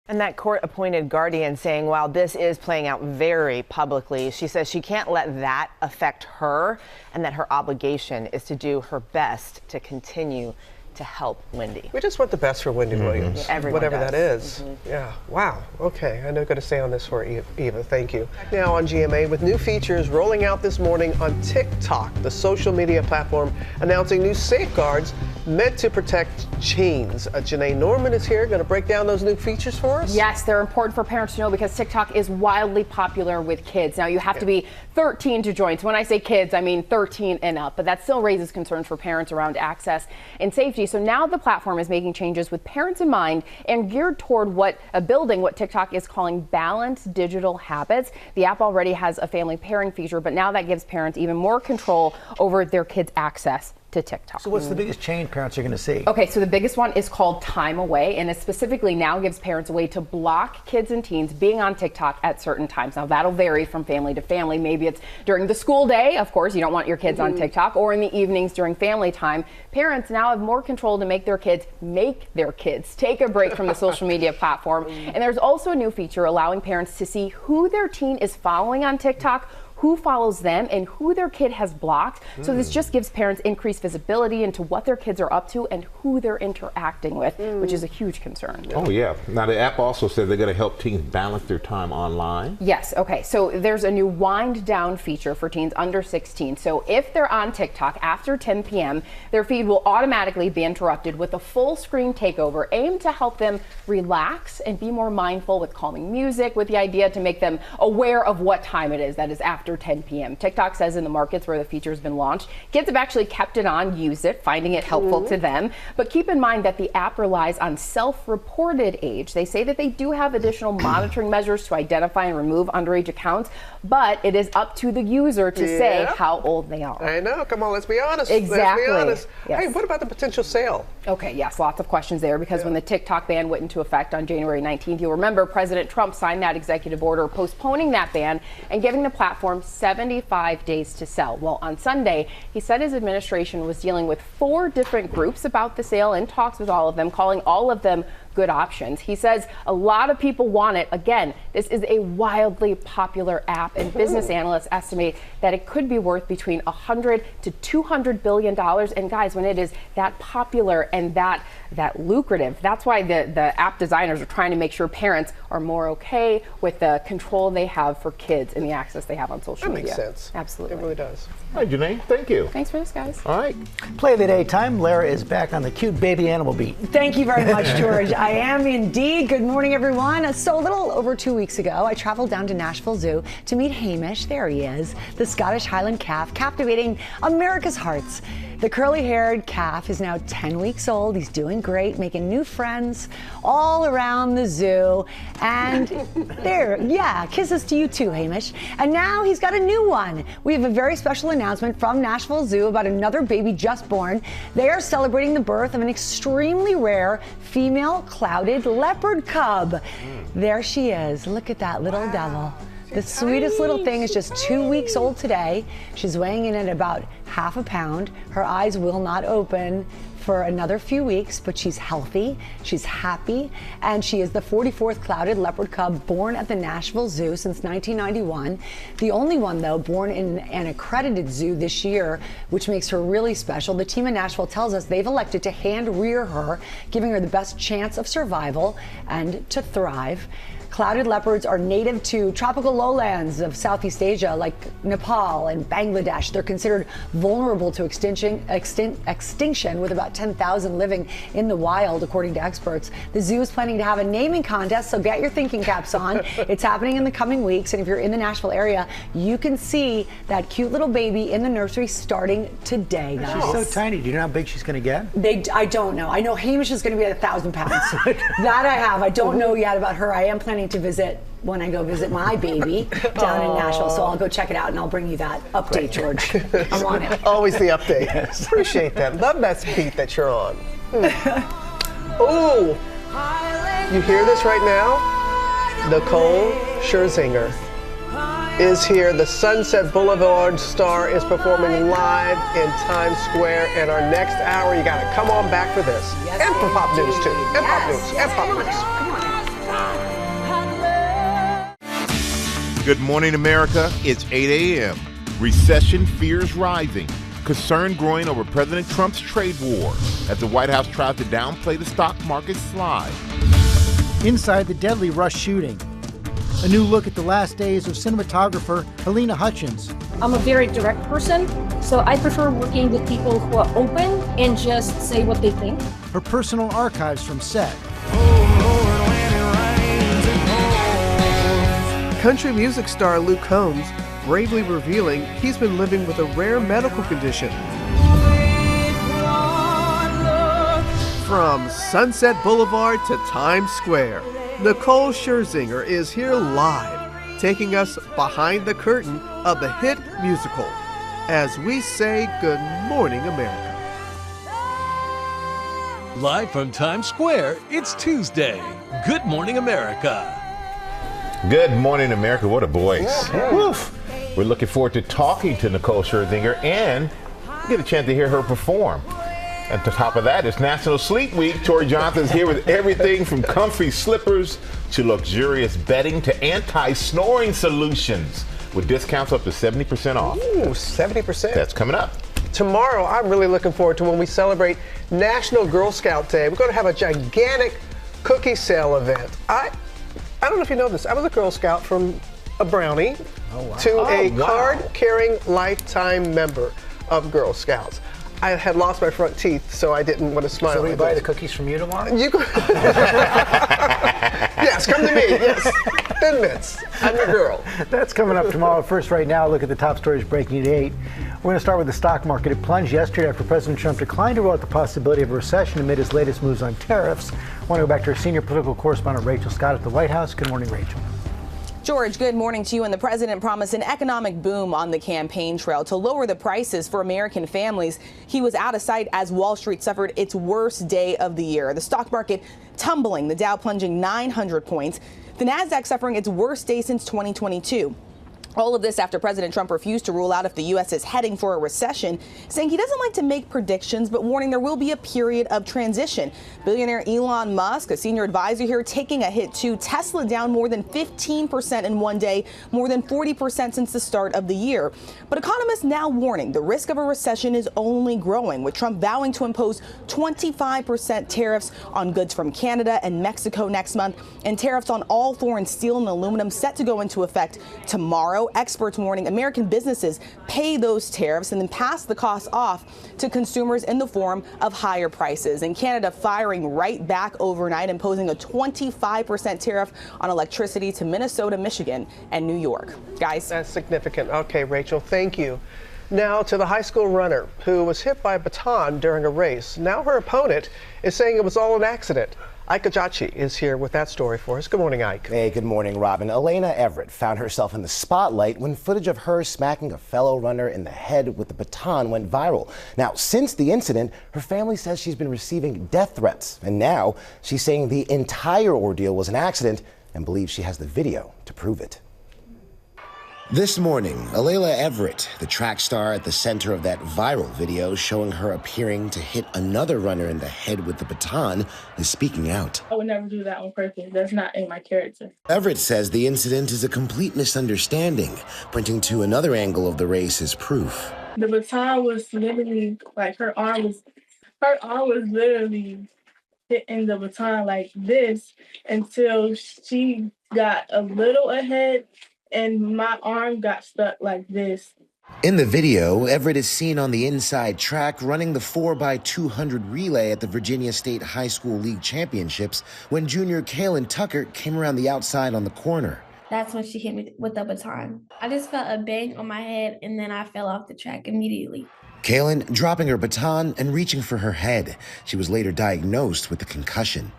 And that court-appointed guardian saying, while this is playing out very publicly, she says she can't let that affect her and that her obligation is to do her best to continue to help Wendy. We just want the best for Wendy Williams, whatever does. that is. Yeah, wow. Okay, I know I'm going to stay on this for Eva. Thank you. Now on GMA with new features rolling out this morning on TikTok, the social media platform, announcing new safeguards meant to protect teens. Janae Norman is here, going to break down those new features for us. Yes, they're important for parents to know because TikTok is wildly popular with kids. Now, you have to be 13 to join. So when I say kids, I mean 13 and up, but that still raises concerns for parents around access and safety. So now the platform is making changes with parents in mind and geared toward building what TikTok is calling balanced digital habits. The app already has a family pairing feature, but now that gives parents even more control over their kids' access to TikTok. So what's the biggest change parents are going to see? Okay, so the biggest one is called Time Away, and it specifically now gives parents a way to block kids and teens being on TikTok at certain times. Now that'll vary from family to family. Maybe it's during the school day, of course, you don't want your kids on TikTok, or in the evenings during family time. Parents now have more control to make their kids take a break from the social media platform. And there's also a new feature allowing parents to see who their teen is following on TikTok, who follows them, and who their kid has blocked. So this just gives parents increased visibility into what their kids are up to and who they're interacting with, which is a huge concern. Oh yeah. Now the app also said they're going to help teens balance their time online. Yes, okay, so there's a new wind down feature for teens under 16. So if they're on TikTok after 10 p.m., their feed will automatically be interrupted with a full screen takeover aimed to help them relax and be more mindful with calming music, with the idea to make them aware of what time it is, that is after 10 p.m. TikTok says in the markets where the feature has been launched, kids have actually kept it on, used it, finding it helpful to them. But keep in mind that the app relies on self-reported age. They say that they do have additional monitoring measures to identify and remove underage accounts, but it is up to the user to say how old they are. I know. Come on, let's be honest. Exactly. Let's be honest. Yes. Hey, what about the potential sale? Okay, yes, lots of questions there because when the TikTok ban went into effect on January 19th, you'll remember President Trump signed that executive order postponing that ban and giving the platform 75 days to sell. Well, on Sunday, he said his administration was dealing with 4 different groups about the sale and talks with all of them, calling all of them good options. He says a lot of people want it. Again, this is a wildly popular app, and business analysts estimate that it could be worth between $100 to $200 billion. And guys, when it is that popular and that lucrative, that's why the app designers are trying to make sure parents are more okay with the control they have for kids and the access they have on social media. That makes sense. Absolutely. It really does. Hi, Janae. Thank you. Thanks for this, guys. All right. Play of the day time. Lara is back on the cute baby animal beat. Thank you very much, George. I am indeed. Good morning, everyone. So a little over 2 weeks ago, I traveled down to Nashville Zoo to meet Hamish. There he is, the Scottish Highland calf, captivating America's hearts. The curly-haired calf is now 10 weeks old. He's doing great, making new friends all around the zoo. And there, kisses to you too, Hamish. And now he's got a new one. We have a very special announcement from Nashville Zoo about another baby just born. They are celebrating the birth of an extremely rare female clouded leopard cub. There she is. Look at that little devil. The sweetest little thing is just 2 weeks old today. She's weighing in at about half a pound. Her eyes will not open for another few weeks, but she's healthy, she's happy, and she is the 44th clouded leopard cub born at the Nashville Zoo since 1991. The only one, though, born in an accredited zoo this year, which makes her really special. The team in Nashville tells us they've elected to hand rear her, giving her the best chance of survival and to thrive. Clouded leopards are native to tropical lowlands of Southeast Asia like Nepal and Bangladesh. They're considered vulnerable to extinction with about 10,000 living in the wild, according to experts. The zoo is planning to have a naming contest, so get your thinking caps on. It's happening in the coming weeks, and if you're in the Nashville area, you can see that cute little baby in the nursery starting today, guys. She's so tiny. Do you know how big she's going to get? I don't know. I know Hamish is going to be at 1,000 pounds. That I have. I don't know yet about her. I am planning to visit when I go visit my baby down in Nashville. So I'll go check it out and I'll bring you that update, George. I'm on it. Always the update. Yes. Appreciate that. Love that beat that you're on. Oh, you hear this right now? Nicole Scherzinger is here. The Sunset Boulevard star is performing live in Times Square. And our next hour, you got to come on back for this. Yes, and for Pop News, too. And Yes. Pop News. And Pop News. Come on. Good morning, America. It's 8 a.m. Recession fears rising. Concern growing over President Trump's trade war as the White House tries to downplay the stock market slide. Inside the deadly Rush shooting. A new look at the last days of cinematographer Helena Hutchins. I'm a very direct person, so I prefer working with people who are open and just say what they think. Her personal archives from set. Country music star Luke Combs bravely revealing he's been living with a rare medical condition. From Sunset Boulevard to Times Square, Nicole Scherzinger is here live, taking us behind the curtain of the hit musical as we say Good Morning America. Live from Times Square, it's Tuesday. Good Morning America. Good morning, America. What a voice. Woof. We're looking forward to talking to Nicole Scherzinger and get a chance to hear her perform. At the top of that, it's National Sleep Week. Tori Johnson's here with everything from comfy slippers to luxurious bedding to anti-snoring solutions with discounts up to 70% off. Ooh, 70%. That's coming up. Tomorrow, I'm really looking forward to when we celebrate National Girl Scout Day. We're going to have a gigantic cookie sale event. I don't know if you know this. I was a Girl Scout from a brownie to a card-carrying lifetime member of Girl Scouts. I had lost my front teeth, so I didn't want to smile. So we buy the cookies from you tomorrow? You Yes, come to me. Yes. Thin Mints. I'm your girl. That's coming up tomorrow. First, right now, look at the top stories breaking at 8. We're going to start with the stock market. It plunged yesterday after President Trump declined to rule out the possibility of a recession amid his latest moves on tariffs. I want to go back to our senior political correspondent, Rachel Scott, at the White House. Good morning, Rachel. George, good morning to you. And the president promised an economic boom on the campaign trail to lower the prices for American families. He was out of sight as Wall Street suffered its worst day of the year. The stock market tumbling, the Dow plunging 900 points, the Nasdaq suffering its worst day since 2022. All of this after President Trump refused to rule out if the U.S. is heading for a recession, saying he doesn't like to make predictions, but warning there will be a period of transition. Billionaire Elon Musk, a senior advisor here, taking a hit too. Tesla down more than 15% in one day, more than 40% since the start of the year. But economists now warning the risk of a recession is only growing, with Trump vowing to impose 25% tariffs on goods from Canada and Mexico next month, and tariffs on all foreign steel and aluminum set to go into effect tomorrow. Experts warning American businesses pay those tariffs and then pass the costs off to consumers in the form of higher prices. And Canada firing right back overnight, imposing a 25% tariff on electricity to Minnesota, Michigan, and New York. Guys. That's significant. Okay, Rachel, thank you. Now to the high school runner who was hit by a baton during a race. Now her opponent is saying it was all an accident. Ike Ajachi is here with that story for us. Good morning, Ike. Hey, good morning, Robin. Elena Everett found herself in the spotlight when footage of her smacking a fellow runner in the head with the baton went viral. Now, since the incident, her family says she's been receiving death threats. And now she's saying the entire ordeal was an accident and believes she has the video to prove it. This morning, Alayla Everett, the track star at the center of that viral video showing her appearing to hit another runner in the head with the baton, is speaking out. I would never do that on purpose. That's not in my character. Everett says the incident is a complete misunderstanding, pointing to another angle of the race as proof. The baton was literally, like, her arm was literally hitting the baton like this until she got a little ahead and my arm got stuck like this. In the video, Everett is seen on the inside track running the 4x200 relay at the Virginia State High School League Championships when junior Kaylin Tucker came around the outside on the corner. That's when she hit me with the baton. I just felt a bang on my head and then I fell off the track immediately. Kaylin dropping her baton and reaching for her head. She was later diagnosed with a concussion.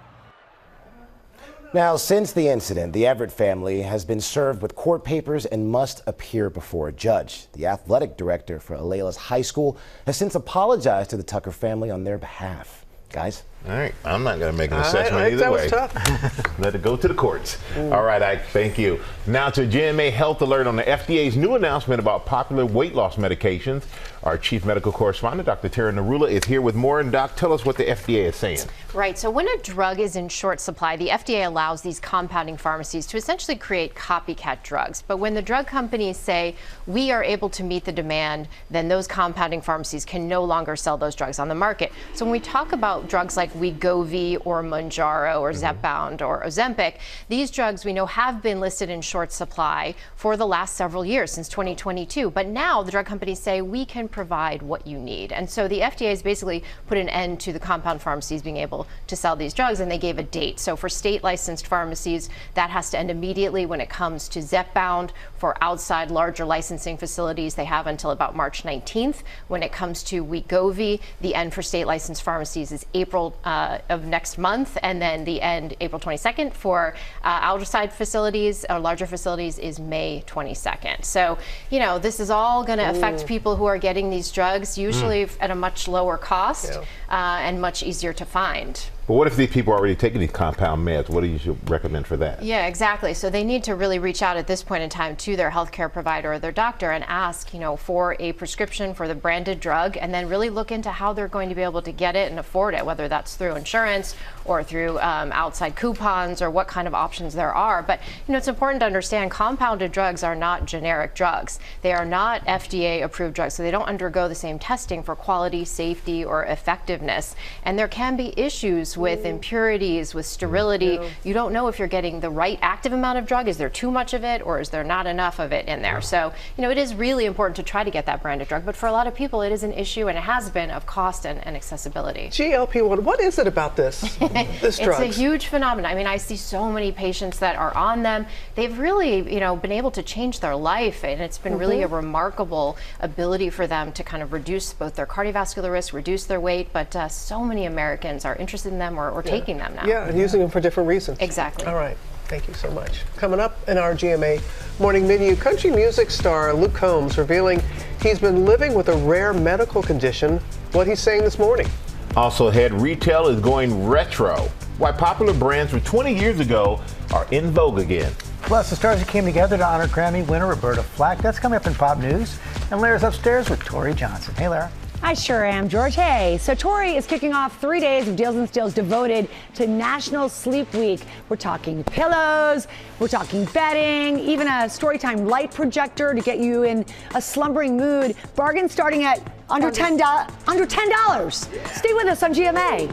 Now, since the incident, the Everett family has been served with court papers and must appear before a judge. The athletic director for Alayla's high school has since apologized to the Tucker family on their behalf. Guys? All right, I'm not going to make an assessment either way. That was tough. Let it go to the courts. All right, Ike, thank you. Now to a GMA Health Alert on the FDA's new announcement about popular weight loss medications. Our chief medical correspondent, Dr. Tara Narula, is here with more. And Doc, tell us what the FDA is saying. Right, so when a drug is in short supply, the FDA allows these compounding pharmacies to essentially create copycat drugs. But when the drug companies say, we are able to meet the demand, then those compounding pharmacies can no longer sell those drugs on the market. So when we talk about drugs like Wegovy or Mounjaro or Zepbound or Ozempic, these drugs we know have been listed in short supply for the last several years, since 2022. But now the drug companies say we can provide what you need. And so the FDA has basically put an end to the compound pharmacies being able to sell these drugs, and they gave a date. So for state licensed pharmacies, that has to end immediately. When it comes to Zepbound, for outside larger licensing facilities, they have until about March 19th. When it comes to Wegovy, the end for state licensed pharmacies is April of next month, and then the end April 22nd. For outside facilities or larger facilities is May 22nd. So, you know, this is all going to affect people who are getting these drugs, usually at a much lower cost and much easier to find. But what if these people are already taking these compound meds? What do you recommend for that? Yeah, exactly. So they need to really reach out at this point in time to their healthcare provider or their doctor and ask, you know, for a prescription for the branded drug, and then really look into how they're going to be able to get it and afford it, whether that's through insurance or through outside coupons or what kind of options there are. But, you know, it's important to understand compounded drugs are not generic drugs. They are not FDA approved drugs, so they don't undergo the same testing for quality, safety, or effectiveness. And there can be issues with impurities, with sterility. You don't know if you're getting the right active amount of drug. Is there too much of it, or is there not enough of it in there? So, you know, it is really important to try to get that branded drug, but for a lot of people, it is an issue, and it has been, of cost and accessibility. GLP-1, what is it about this drug? It's a huge phenomenon. I mean, I see so many patients that are on them. They've really, you know, been able to change their life, and it's been really a remarkable ability for them to kind of reduce both their cardiovascular risk, reduce their weight, but so many Americans are interested in them or taking them now. Yeah, and using them for different reasons. Exactly. All right. Thank you so much. Coming up in our GMA Morning Menu, country music star Luke Combs revealing he's been living with a rare medical condition. What he's saying this morning. Also ahead, retail is going retro. Why popular brands from 20 years ago are in vogue again. Plus, the stars that came together to honor Grammy winner Roberta Flack. That's coming up in Pop News. And Lara's upstairs with Tori Johnson. Hey, Lara. I sure am, George. Hey, so Tori is kicking off 3 days of Deals and Steals devoted to National Sleep Week. We're talking pillows, we're talking bedding, even a Storytime light projector to get you in a slumbering mood. Bargains starting at under $10. Stay with us on GMA.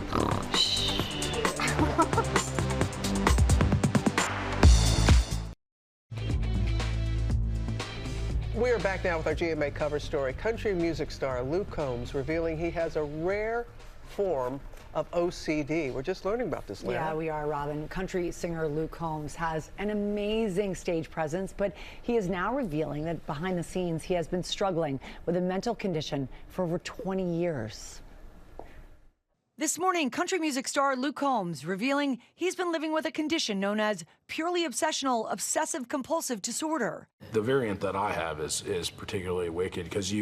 We are back now with our GMA cover story. Country music star Luke Combs revealing he has a rare form of OCD. We're just learning about this, Lara. Yeah, we are, Robin. Country singer Luke Combs has an amazing stage presence, but he is now revealing that behind the scenes he has been struggling with a mental condition for over 20 years. This morning, country music star Luke Combs revealing he's been living with a condition known as purely obsessional obsessive-compulsive disorder. The variant that I have is particularly wicked because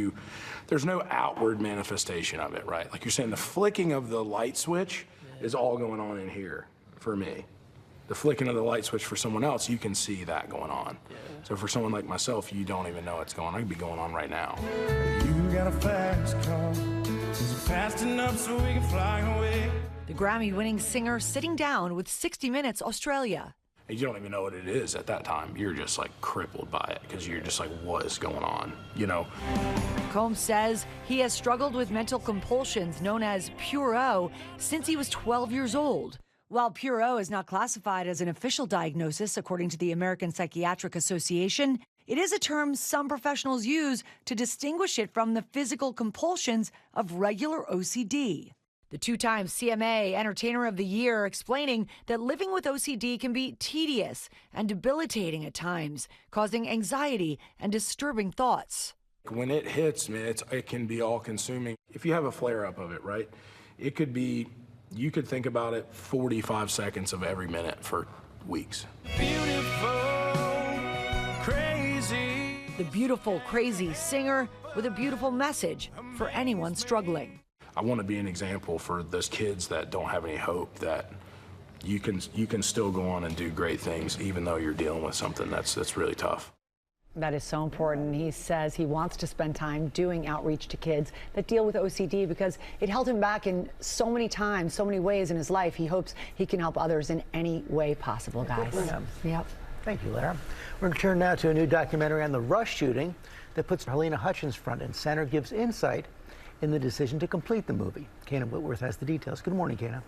there's no outward manifestation of it, right? Like you're saying, the flicking of the light switch is all going on in here for me. The flicking of the light switch for someone else, you can see that going on. So for someone like myself, you don't even know it's going on. It could be going on right now. You got a fast car. Fast enough so we can fly away. The Grammy-winning singer sitting down with 60 Minutes Australia. You don't even know what it is at that time. You're just like crippled by it because you're just like, what is going on, you know? Combs says he has struggled with mental compulsions known as Pure O since he was 12 years old. While Pure O is not classified as an official diagnosis according to the American Psychiatric Association, it is a term some professionals use to distinguish it from the physical compulsions of regular OCD. The two-time CMA Entertainer of the Year explaining that living with OCD can be tedious and debilitating at times, causing anxiety and disturbing thoughts. When it hits, man, it can be all-consuming. If you have a flare-up of it, right, it could be, you could think about it 45 seconds of every minute for weeks. The beautiful, crazy singer with a beautiful message for anyone struggling. I want to be an example for those kids that don't have any hope, that you can still go on and do great things even though you're dealing with something that's really tough. That is so important. He says he wants to spend time doing outreach to kids that deal with OCD because it held him back in so many times, so many ways in his life. He hopes he can help others in any way possible, guys. Yep. Thank you, Lara. We're going to turn now to a new documentary on the Rush shooting that puts Halyna Hutchins front and center, gives insight in the decision to complete the movie. Kana Whitworth has the details. Good morning, Kana.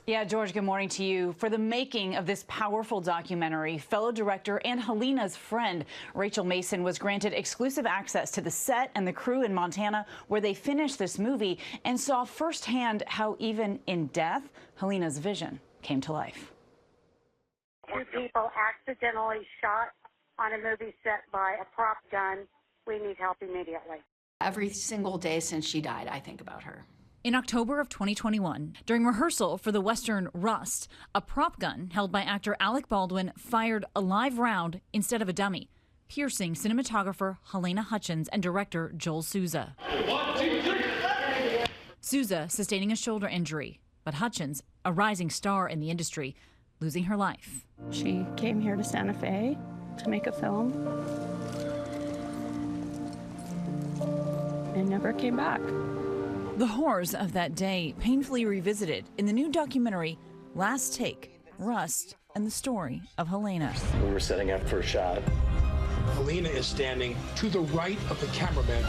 Yeah, George, good morning to you. For the making of this powerful documentary, fellow director and Halyna's friend, Rachel Mason, was granted exclusive access to the set and the crew in Montana where they finished this movie and saw firsthand how even in death, Halyna's vision came to life. 2 people accidentally shot on a movie set by a prop gun. We need help immediately. Every single day since she died, I think about her. In October of 2021, during rehearsal for the Western Rust, a prop gun held by actor Alec Baldwin fired a live round instead of a dummy, piercing cinematographer Halyna Hutchins and director Joel Souza. 1, 2, 3. Souza sustaining a shoulder injury, but Hutchins, a rising star in the industry, losing her life. She came here to Santa Fe to make a film and never came back. The horrors of that day painfully revisited in the new documentary, Last Take, Rust, and the Story of Halyna. We were setting up for a shot. Halyna is standing to the right of the cameraman.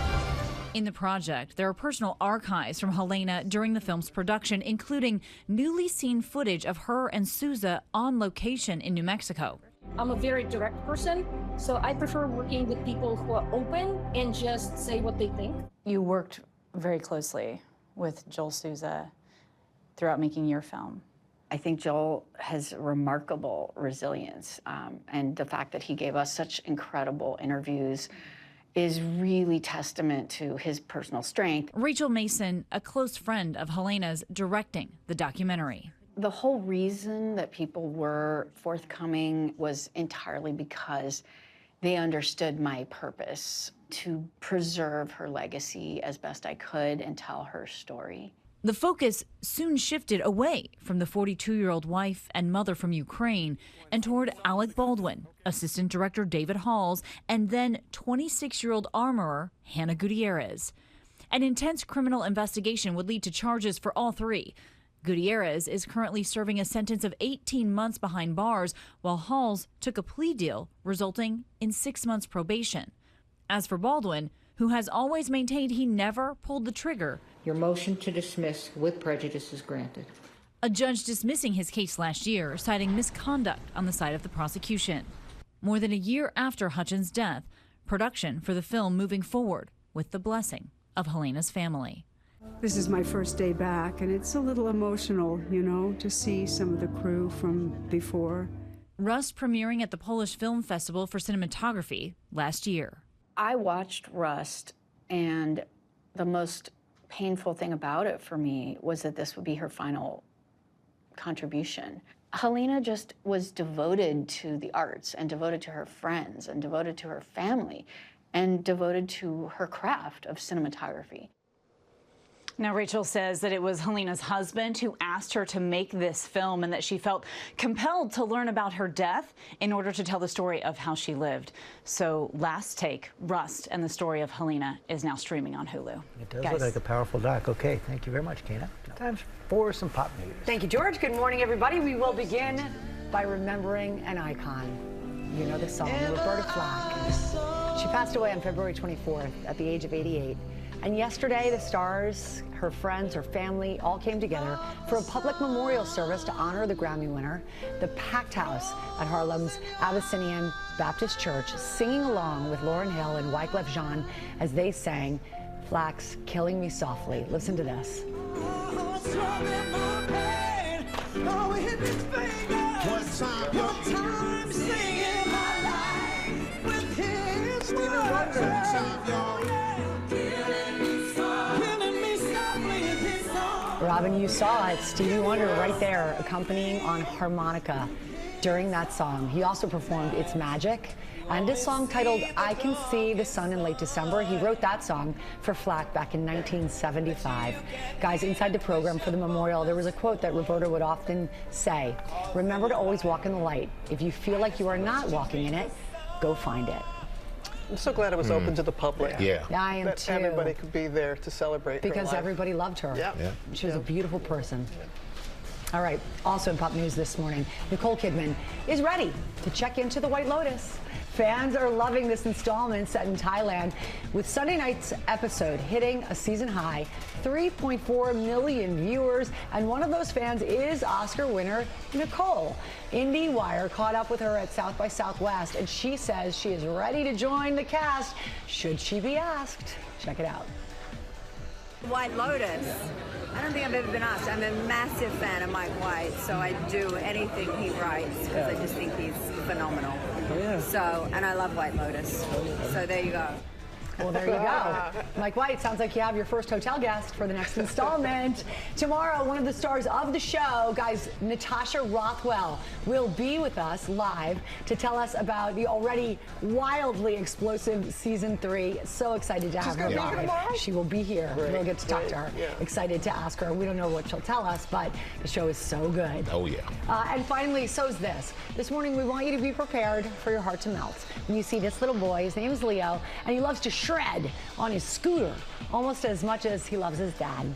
In the project, there are personal archives from Halyna during the film's production, including newly seen footage of her and Souza on location in New Mexico. I'm a very direct person, so I prefer working with people who are open and just say what they think. You worked very closely with Joel Souza throughout making your film. I think Joel has remarkable resilience, and the fact that he gave us such incredible interviews is really testament to his personal strength. Rachel Mason, a close friend of Halyna's, directing the documentary. The whole reason that people were forthcoming was entirely because they understood my purpose to preserve her legacy as best I could and tell her story. The focus soon shifted away from the 42-year-old wife and mother from Ukraine and toward Alec Baldwin, Assistant Director David Halls, and then 26-year-old armorer Hannah Gutierrez. An intense criminal investigation would lead to charges for all three. Gutierrez is currently serving a sentence of 18 months behind bars, while Halls took a plea deal resulting in 6 months probation. As for Baldwin, who has always maintained he never pulled the trigger, your motion to dismiss with prejudice is granted. A judge dismissing his case last year, citing misconduct on the side of the prosecution. More than a year after Hutchins' death, production for the film moving forward with the blessing of Halyna's family. This is my first day back, and it's a little emotional, you know, to see some of the crew from before. Rust premiering at the Polish Film Festival for Cinematography last year. I watched Rust, and the most painful thing about it for me was that this would be her final contribution. Halyna just was devoted to the arts and devoted to her friends and devoted to her family and devoted to her craft of cinematography. Now, Rachel says that it was Halyna's husband who asked her to make this film and that she felt compelled to learn about her death in order to tell the story of how she lived. So Last Take, Rust, and the Story of Halyna is now streaming on Hulu. It does look like a powerful doc. Okay, thank you very much, Kana. Time for some pop news. Thank you, George. Good morning, everybody. We will begin by remembering an icon. You know the song, Roberta Flack. She passed away on February 24th at the age of 88. And yesterday, the stars, her friends, her family, all came together for a public memorial service to honor the Grammy winner. The packed house at Harlem's Abyssinian Baptist Church, singing along with Lauryn Hill and Wyclef Jean as they sang Flack's Killing Me Softly. Listen to this. Robin, you saw it. Stevie Wonder right there, accompanying on harmonica during that song. He also performed It's Magic and his song titled I Can See the Sun in late December. He wrote that song for Flack back in 1975. Guys, inside the program for the memorial, there was a quote that Roberta would often say, remember to always walk in the light. If you feel like you are not walking in it, go find it. I'm so glad it was open to the public. Yeah, I am that too. Everybody could be there to celebrate her because life. everybody loved her. Yeah. She was a beautiful person. All right, also in pop news this morning, Nicole Kidman is ready to check into the White Lotus. Fans are loving this installment set in Thailand, with Sunday night's episode hitting a season high, 3.4 million viewers, and one of those fans is Oscar winner Nicole. IndieWire caught up with her at South by Southwest, and she says she is ready to join the cast should she be asked. Check it out. White Lotus. I don't think I've ever been asked. I'm a massive fan of Mike White, so I do anything he writes because I just think he's phenomenal. Oh, yeah. So, and I love White Lotus. So there you go. Well, there you go. Mike White, sounds like you have your first hotel guest for the next installment. Tomorrow, one of the stars of the show, guys, Natasha Rothwell, will be with us live to tell us about the already wildly explosive season 3. So excited to have her live. She will be here. We'll get to talk to her. Yeah. Excited to ask her. We don't know what she'll tell us, but the show is so good. Oh, yeah. And finally, so's this. This morning, we want you to be prepared for your heart to melt when you see this little boy. His name is Leo, and he loves to shred on his scooter almost as much as he loves his dad.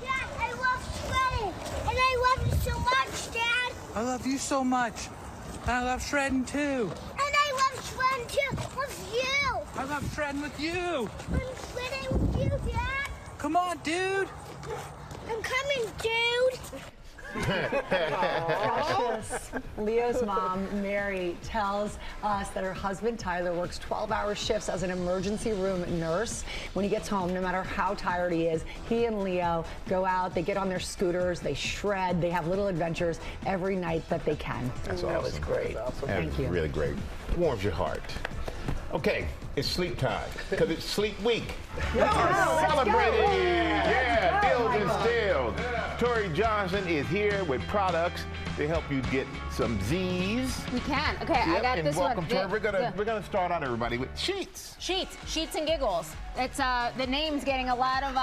Dad, I love shredding, and I love you so much, Dad. I love you so much. And I love shredding too. And I love shredding too with you. I love shredding with you. I'm shredding with you, Dad. Come on, dude. I'm coming, dude. Precious. Leo's mom, Mary, tells us that her husband, Tyler, works 12-hour shifts as an emergency room nurse. When he gets home, no matter how tired he is, he and Leo go out, they get on their scooters, they shred, they have little adventures every night that they can. That's awesome. That was great. Awesome. Thank you. Really great. Warms your heart. Okay, it's sleep time because it's sleep week. Celebrating! Yeah, deals and steals. Tori Johnson is here with products to help you get some Z's. We can. Okay, I got and this welcome one. To her. We're gonna start out, everybody, with sheets. Sheets and giggles. It's the name's getting a lot of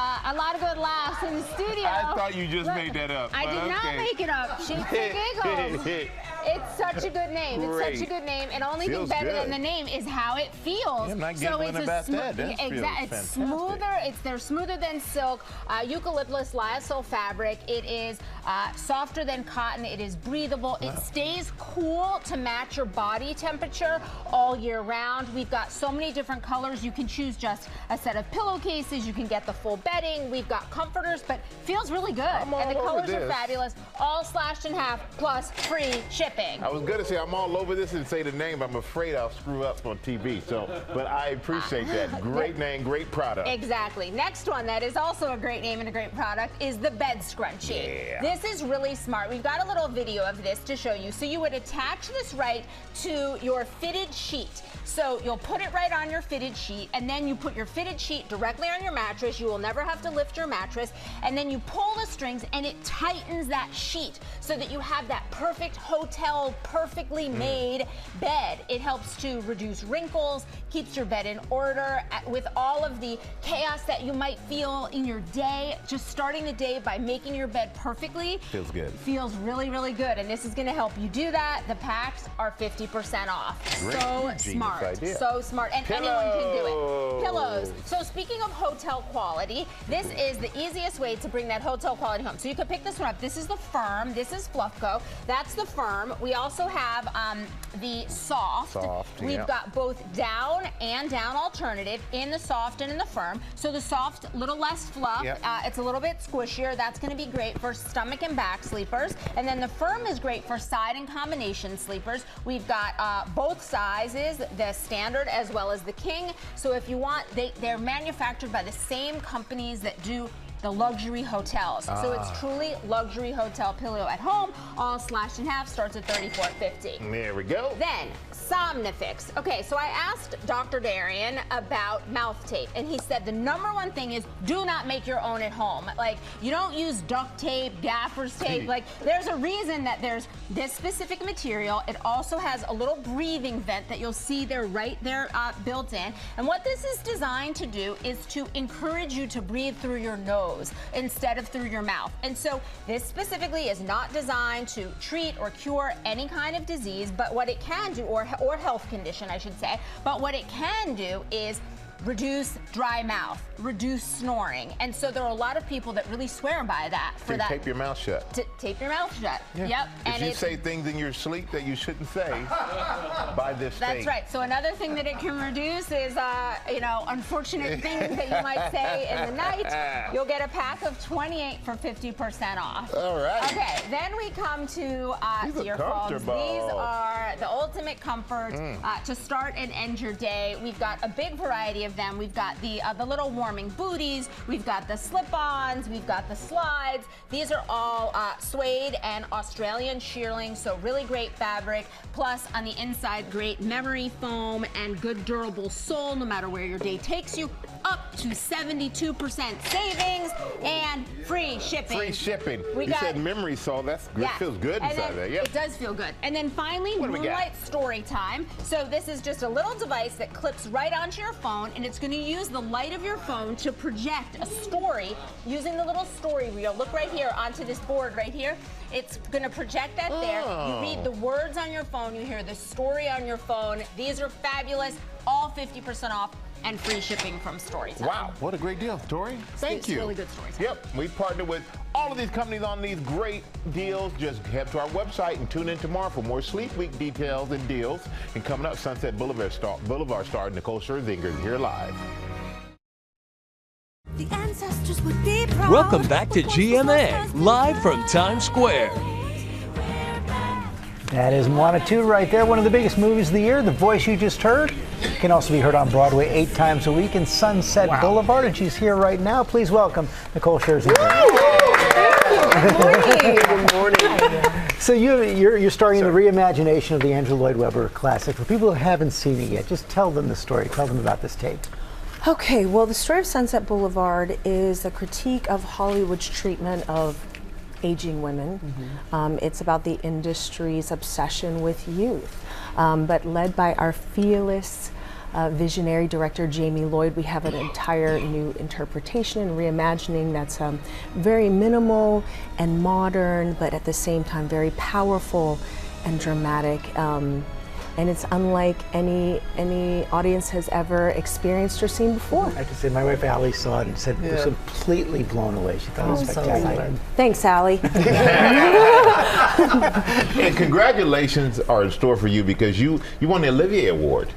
good laughs in the studio. I thought you just made that up. I did not make it up. Sheets and giggles. It's such a good name. Great. It's such a good name. And only Feels thing better good. than the name is how it feels. Yeah, I'm not giggling about that. That feels it's smoother. They're smoother than silk. Eucalyptus lyocell fabric. It is softer than cotton. It is breathable. It stays cool to match your body temperature all year round. We've got so many different colors. You can choose just a set of pillowcases. You can get the full bedding. We've got comforters, but feels really good. And the colors are fabulous. All slashed in half plus free shipping. I was going to say I'm all over this and say the name, but I'm afraid I'll screw up on TV. But I appreciate that. Great name, great product. Exactly. Next one that is also a great name and a great product is the bed scrunchie. Yeah. This is really smart. We've got a little video of this to show you. So you would attach this right to your fitted sheet. So you'll put it right on your fitted sheet, and then you put your fitted sheet directly on your mattress. You will never have to lift your mattress. And then you pull the strings, and it tightens that sheet so that you have that perfect hotel, perfectly made bed. It helps to reduce wrinkles, keeps your bed in order with all of the chaos that you might feel in your day. Just starting the day by making your bed perfectly feels good. Feels really, really good. And this is going to help you do that. The packs are 50% off. Great. So smart. Idea. So smart. And anyone can do it. Pillows. So speaking of hotel quality, this is the easiest way to bring that hotel quality home. So you can pick this one up. This is the Firm. This is Fluffco. That's the Firm. We also have the Soft. We've got both down and down alternative in the Soft and in the Firm. So the Soft, a little less fluff. Yep. It's a little bit squishier. That's going to be great for stomach and back sleepers. And then the Firm is great for side and combination sleepers. We've got both sizes, the standard as well as the king. So if you want, they're manufactured by the same companies that do the luxury hotels. So it's truly luxury hotel pillow at home, all slashed in half, starts at $34.50. There we go. Then Somnifix. Okay, so I asked Dr. Darian about mouth tape, and he said the #1 thing is do not make your own at home. Like, you don't use duct tape, gaffer's tape. Like, there's a reason that there's this specific material. It also has a little breathing vent that you'll see there right there built in. And what this is designed to do is to encourage you to breathe through your nose instead of through your mouth. And so this specifically is not designed to treat or cure any kind of disease, but what it can do, or health condition, I should say, but what it can do is reduce dry mouth, reduce snoring. And so there are a lot of people that really swear by that. Tape your mouth shut. Tape your mouth shut. Yeah. Yep. If you say things in your sleep that you shouldn't say, buy this thing. That's right. So another thing that it can reduce is, unfortunate things that you might say in the night. You'll get a pack of 28 for 50% off. All right. Okay, then we come to earphones. These are the ultimate comfort to start and end your day. We've got a big variety of them. We've got the little warming booties, we've got the slip-ons, we've got the slides. These are all suede and Australian shearling, so really great fabric. Plus, on the inside, great memory foam and good durable sole, no matter where your day takes you. Up to 72% savings and free shipping. Free shipping. You said memory sole. That feels good inside there. Yep. It does feel good. And then finally, Moonlight Story Time. So this is just a little device that clips right onto your phone, and it's going to use the light of your phone to project a story using the little story reel. Look right here onto this board right here. It's going to project that there. You read the words on your phone. You hear the story on your phone. These are fabulous. All 50% off. And free shipping from Storytime. Wow, what a great deal, Tori. Thank you. It's really good Storytime. Yep, we partner with all of these companies on these great deals. Just head to our website and tune in tomorrow for more Sleep Week details and deals. And coming up, Sunset Boulevard star Nicole Scherzinger is here live. The ancestors would be proud. Welcome back to GMA, live from Times Square. That is Moana 2 right there, one of the biggest movies of the year. The voice you just heard can also be heard on Broadway 8 times a week in Sunset Boulevard, and she's here right now. Please welcome Nicole Scherzinger. Good morning. So you're starting the reimagination of the Andrew Lloyd Webber classic. For people who haven't seen it yet, just tell them the story. Tell them about this tape. Okay, well, the story of Sunset Boulevard is a critique of Hollywood's treatment of aging women. It's about the industry's obsession with youth, but led by our fearless visionary director Jamie Lloyd, we have an entire new interpretation and reimagining that's very minimal and modern, but at the same time very powerful and dramatic. And it's unlike any audience has ever experienced or seen before. I have to say, my wife Allie saw it and said it was completely blown away. She thought it was spectacular. Thanks, Allie. And congratulations are in store for you because you won the Olivier Award.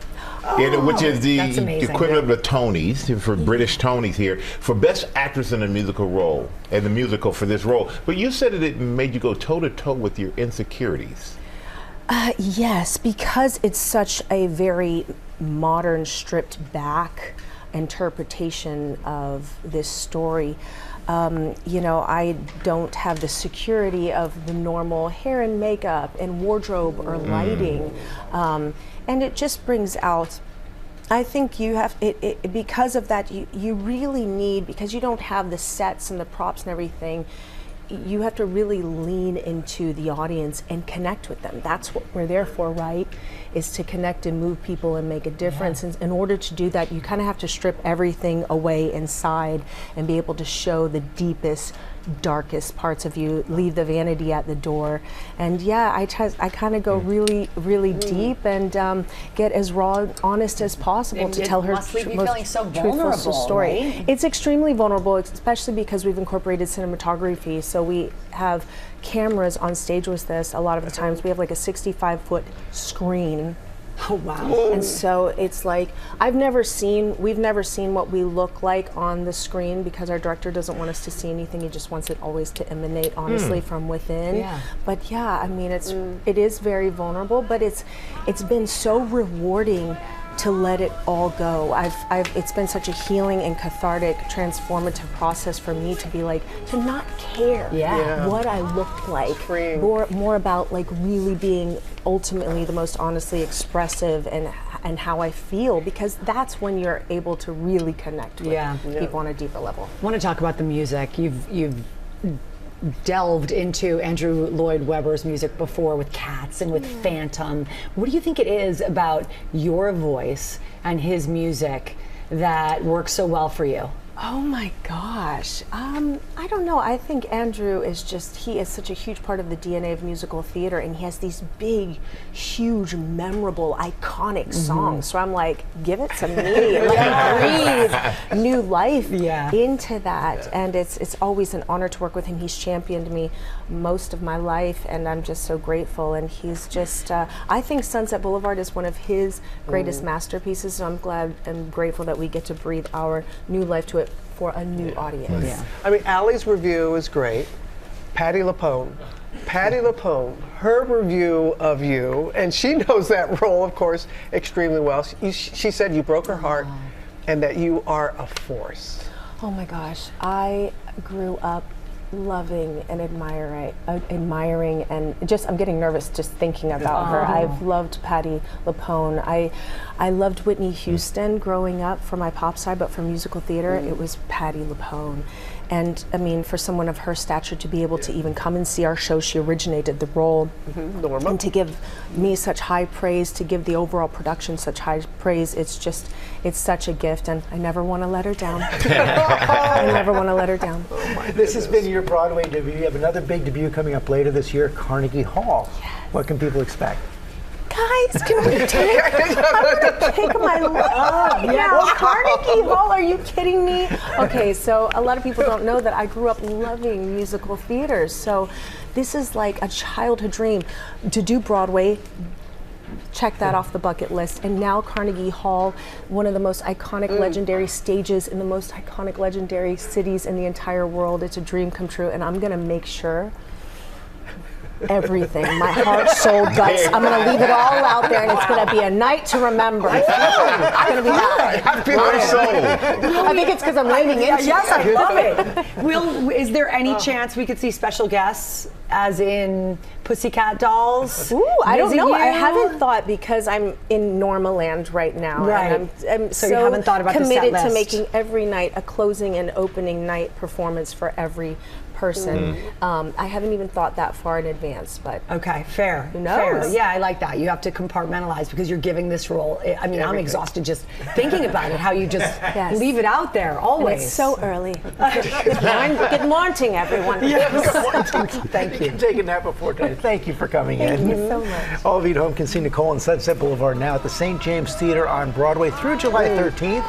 Which is the equivalent of the Tonys, for British Tonys here, for Best Actress in a Musical Role, and the musical for this role. But you said that it made you go toe-to-toe with your insecurities. Yes, because it's such a very modern, stripped back interpretation of this story. I don't have the security of the normal hair and makeup and wardrobe or lighting. And it just brings out, I think you have, because of that, you really need, because you don't have the sets and the props and everything, you have to really lean into the audience and connect with them. That's what we're there for, right? Is to connect and move people and make a difference. And in order to do that, you kind of have to strip everything away inside and be able to show the deepest, darkest parts of you, leave the vanity at the door. And yeah, I kind of go really, really deep and get as raw and honest as possible to tell her must leave you feeling so vulnerable, story. right? It's extremely vulnerable, especially because we've incorporated cinematography. So we have cameras on stage with this. A lot of the times we have like a 65-foot screen. Oh wow. And so it's like we've never seen what we look like on the screen because our director doesn't want us to see anything. He just wants it always to emanate honestly from within. Yeah. But yeah, I mean it is very vulnerable, but it's been so rewarding to let it all go. It's been such a healing and cathartic, transformative process for me to be like, to not care what I looked like. More about like really being ultimately the most honestly expressive and how I feel, because that's when you're able to really connect with people on a deeper level. I want to talk about the music. You've delved into Andrew Lloyd Webber's music before with Cats and with Phantom. What do you think it is about your voice and his music that works so well for you? Oh my gosh. I don't know. I think Andrew is he is such a huge part of the DNA of musical theater, and he has these big, huge, memorable, iconic songs. So I'm like, give it to me. Let me breathe new life into that. And it's always an honor to work with him. He's championed me most of my life, and I'm just so grateful. And he's just, I think Sunset Boulevard is one of his greatest masterpieces. So I'm glad and grateful that we get to breathe our new life to it for a new audience. I mean, Allie's review is great. Patti LuPone, her review of you, and she knows that role, of course, extremely well. She said you broke her heart and that you are a force. Oh my gosh, I grew up loving and admiring, and just I'm getting nervous just thinking about her. I've loved Patti LuPone. I loved Whitney Houston growing up for my pop side, but for musical theater, it was Patti LuPone. And I mean, for someone of her stature to be able to even come and see our show, she originated the role, and to give me such high praise, to give the overall production such high praise, it's such a gift, and I never want to let her down. I never want to let her down. This has been your Broadway debut. You have another big debut coming up later this year, Carnegie Hall. What can people expect? Guys, can we take my love? Well, Carnegie Hall, are you kidding me? Okay, so a lot of people don't know that I grew up loving musical theater. So this is like a childhood dream. To do Broadway, check that off the bucket list. And now Carnegie Hall, one of the most iconic, legendary stages in the most iconic, legendary cities in the entire world. It's a dream come true, and I'm gonna make sure everything, my heart, soul, guts, I'm gonna leave it all out there, and it's gonna be a night to remember. It's gonna be that. I think it's because I'm leaning into it. Yes, I love it. Is there any chance we could see special guests, as in Pussycat Dolls? Ooh, I don't know. I haven't thought, because I'm in Normaland right now. Right. And I'm so you haven't thought about committed the set to list. making every night a closing and opening night performance for every person. I haven't even thought that far in advance, but okay, fair. Who knows? Fair. Yeah, I like that. You have to compartmentalize, because you're giving this role. I mean, I'm exhausted just thinking about it. How you just leave it out there always. And it's so early. Good morning, everyone. Thank you. Taking that before time. Thank you for coming in. Thank you so much. All of you at home can see Nicole on Sunset Boulevard now at the St. James Theater on Broadway through July 13th.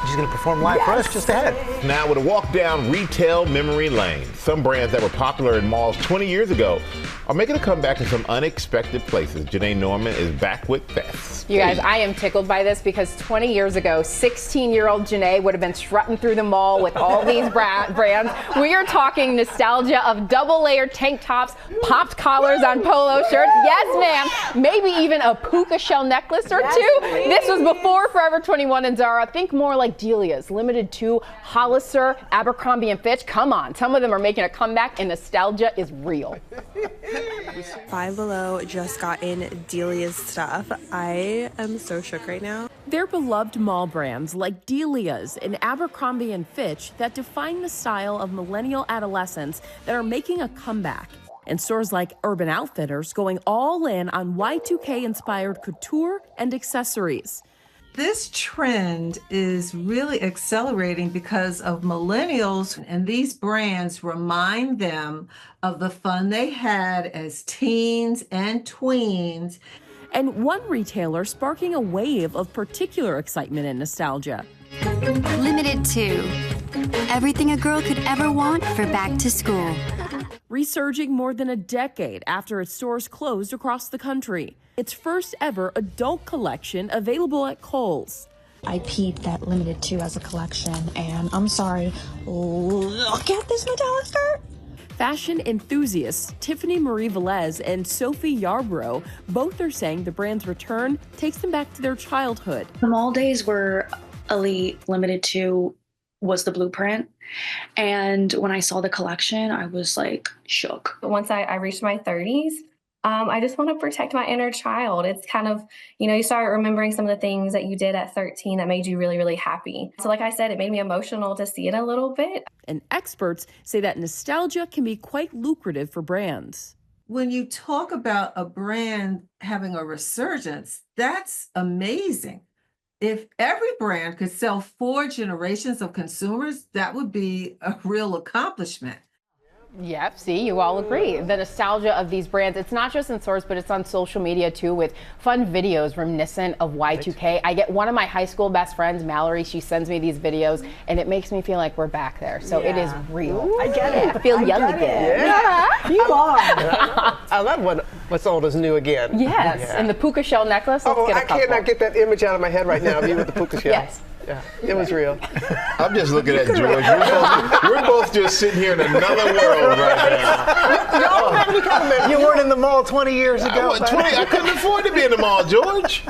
She's going to perform live for us just ahead. Now, with a walk down retail memory lane, some brands that were popular in malls 20 years ago are making a comeback in some unexpected places. Janae Norman is back with this. You guys, I am tickled by this, because 20 years ago, 16-year-old Janae would have been strutting through the mall with all these brands. We are talking nostalgia of double-layered tank tops, popped collars on polo shirts. Yes, ma'am. Maybe even a puka shell necklace or two. This was before Forever 21 and Zara. Think more like Delia's, limited to Hollister, Abercrombie & Fitch. Come on, some of them are making a comeback, and nostalgia is real. Five Below just got in Delia's stuff. I am so shook right now. They're beloved mall brands like Delia's and Abercrombie & Fitch that define the style of millennial adolescents that are making a comeback. And stores like Urban Outfitters going all in on Y2K-inspired couture and accessories. This trend is really accelerating because of millennials, and these brands remind them of the fun they had as teens and tweens. And one retailer sparking a wave of particular excitement and nostalgia. Limited to everything a girl could ever want for back to school. Resurging more than a decade after its stores closed across the country. Its first ever adult collection available at Kohl's. I peeped that Limited to as a collection, and I'm sorry, look at this metallic skirt. Fashion enthusiasts Tiffany Marie Velez and Sophie Yarbrough both are saying the brand's return takes them back to their childhood. The mall days were elite, limited to was the blueprint. And when I saw the collection, I was like shook. Once I reached my 30s, I just want to protect my inner child. It's kind of, you start remembering some of the things that you did at 13 that made you really, really happy. So like I said, it made me emotional to see it a little bit. And experts say that nostalgia can be quite lucrative for brands. When you talk about a brand having a resurgence, that's amazing. If every brand could sell 4 generations of consumers, that would be a real accomplishment. Yep, see, you all agree. The nostalgia of these brands, it's not just in stores, but it's on social media too, with fun videos reminiscent of Y2K. I get one of my high school best friends, Mallory, she sends me these videos, and it makes me feel like we're back there. So it is real. I get it. I feel young again. Yeah. You are. I love what's old is new again. Yes, and the puka shell necklace, let's get a couple. I cannot get that image out of my head right now of you with the puka shell. Yes. Yeah, it was real. I'm just looking at George. We're both just sitting here in another world right now. Y'all had me coming. You weren't in the mall 20 years ago. I couldn't afford to be in the mall, George.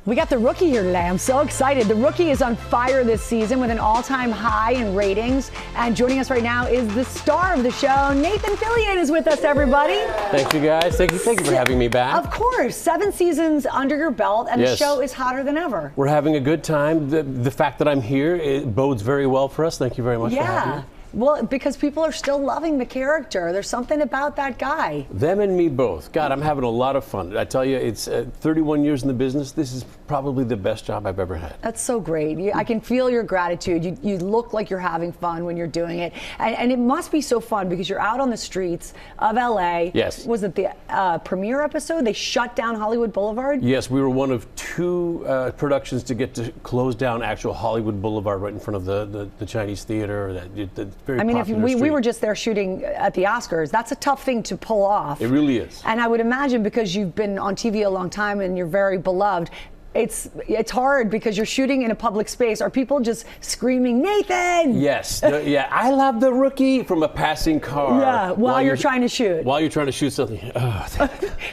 We got The Rookie here today. I'm so excited. The Rookie is on fire this season with an all-time high in ratings. And joining us right now is the star of the show, Nathan Fillion is with us, everybody. Thank you, guys. Thank you for having me back. Of course. 7 seasons under your belt, and Yes. the show is hotter than ever. We're having a good time. The fact that I'm here, it bodes very well for us. Thank you very much for having me. Well, because people are still loving the character. There's something about that guy. Them and me both. God, I'm having a lot of fun. I tell you, it's 31 years in the business. This is probably the best job I've ever had. That's so great. I can feel your gratitude. You look like you're having fun when you're doing it. And it must be so fun because you're out on the streets of LA. Yes. Was it the premiere episode? They shut down Hollywood Boulevard? Yes, we were one of 2 productions to get to close down actual Hollywood Boulevard right in front of the Chinese theater. I mean, if we were just there shooting at the Oscars, that's a tough thing to pull off. It really is. And I would imagine because you've been on TV a long time and you're very beloved, it's hard because you're shooting in a public space. Are people just screaming, Nathan? Yes. Yeah, I love The Rookie from a passing car. Yeah, while you're trying to shoot. While you're trying to shoot something.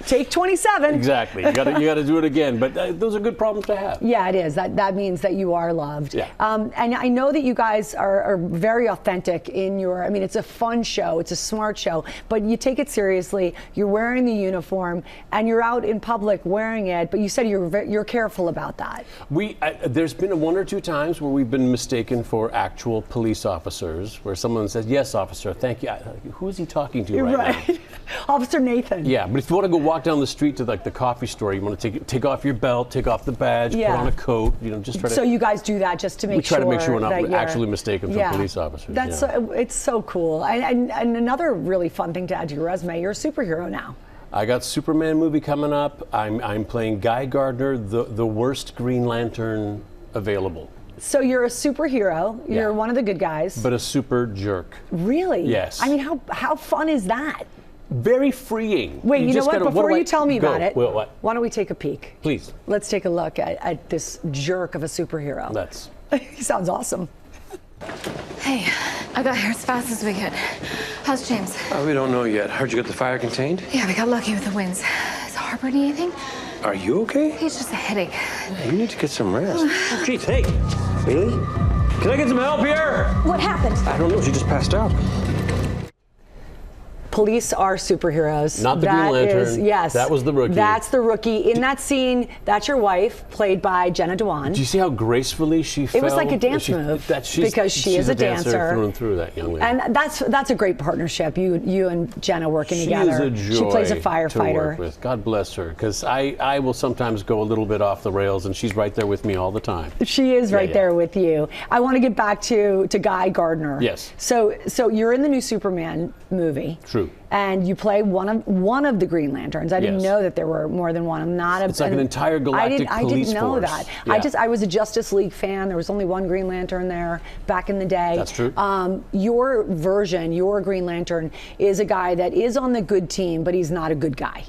Take 27. Exactly. You got to do it again. But those are good problems to have. Yeah, it is. That means that you are loved. Yeah. And I know that you guys are very authentic in your, I mean, it's a fun show. It's a smart show. But you take it seriously. You're wearing the uniform and you're out in public wearing it. But you said you're careful about that. There's been 1 or 2 times where we've been mistaken for actual police officers, where someone says, "Yes, officer, thank you." Who is he talking to right now? Officer Nathan. Yeah, but if you want to go walk down the street to like the coffee store, you want to take off your belt, take off the badge, put on a coat, just try to. So you guys do that just to make sure. We try to make sure we're not actually mistaken for police officers. That's it's so cool. And another really fun thing to add to your resume, you're a superhero now. I got Superman movie coming up. I'm playing Guy Gardner, the worst Green Lantern available. So you're a superhero. You're one of the good guys. But a super jerk. Really? Yes. I mean, how fun is that? Very freeing. Wait, you know what? Before you tell me about it, what? Why don't we take a peek? Please. Let's take a look at this jerk of a superhero. Let's. He sounds awesome. Hey, I got here as fast as we could. How's James? We don't know yet. Heard you got the fire contained? Yeah, we got lucky with the winds. Is Harper need anything? Are you okay? He's just a headache. Yeah, you need to get some rest. Oh, jeez, hey, Bailey, can I get some help here? What happened? I don't know. She just passed out. Police are superheroes. Not the Green Lantern. Yes. That was the Rookie. That's the Rookie. In that scene, that's your wife, played by Jenna Dewan. Do you see how gracefully she fell? It was like a dance move because she is a dancer through and through, that young lady. And that's a great partnership. You and Jenna working together. She is a joy. She plays a firefighter. To work with. God bless her, because I will sometimes go a little bit off the rails, and she's right there with me all the time. She is right there with you. I want to get back to Guy Gardner. Yes. So you're in the new Superman movie. True. And you play one of the Green Lanterns. I didn't know that there were more than one. I'm not a. It's like an entire galactic police I didn't know force. that. Yeah. I was a Justice League fan. There was only one Green Lantern there back in the day. That's true. Your version, your Green Lantern, is a guy that is on the good team, but he's not a good guy.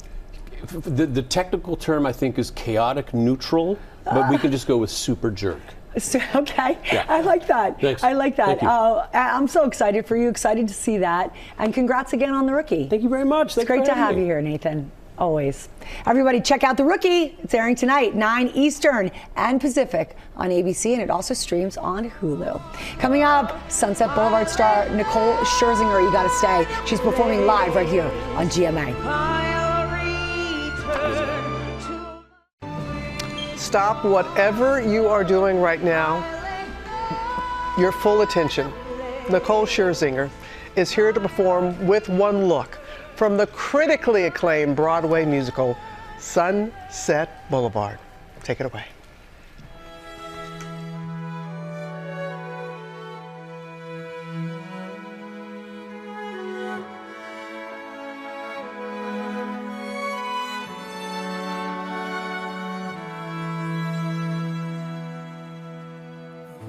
The technical term I think is chaotic neutral, but we can just go with super jerk. Okay, Yeah. I like that. Thanks. I like that. Thank you. I'm so excited for you, excited to see that. And congrats again on The Rookie. Thank you very much. It's great to have you here, Nathan. Always. Everybody, check out The Rookie. It's airing tonight, 9 Eastern and Pacific on ABC, and it also streams on Hulu. Coming up, Sunset Boulevard star Nicole Scherzinger, you gotta stay. She's performing live right here on GMA. Stop whatever you are doing right now. Your full attention. Nicole Scherzinger is here to perform with one look from the critically acclaimed Broadway musical, Sunset Boulevard. Take it away.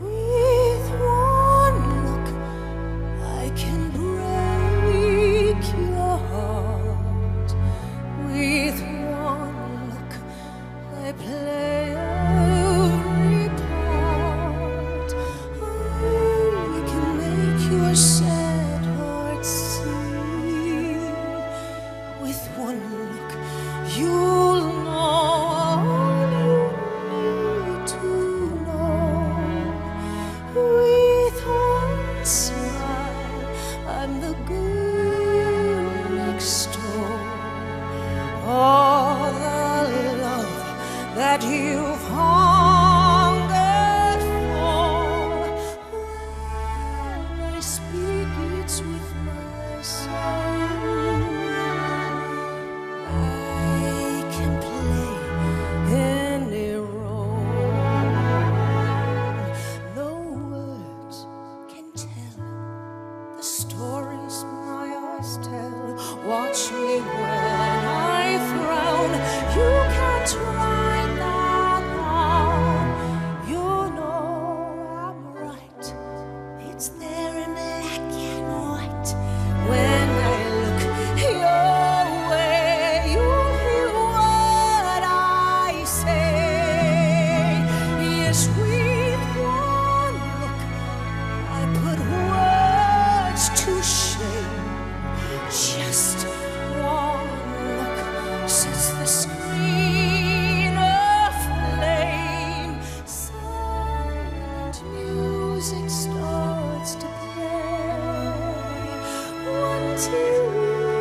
With one look, I can break your heart. With one look, I play every part. I can make your sad heart sing. With one look, you'll know all you need to know. With one smile, I'm the girl next door. All the love that you've hungered for. When I speak, it's with my song. I can play any role. No words can tell the stories my eyes tell. Watch me when I frown. You can't write that down. You know I'm right. It's there in black and white. When I look your way, you'll hear what I say. Yes, with one look, I put words to shame. Just one look sets the screen aflame. Silent music starts to play. One tear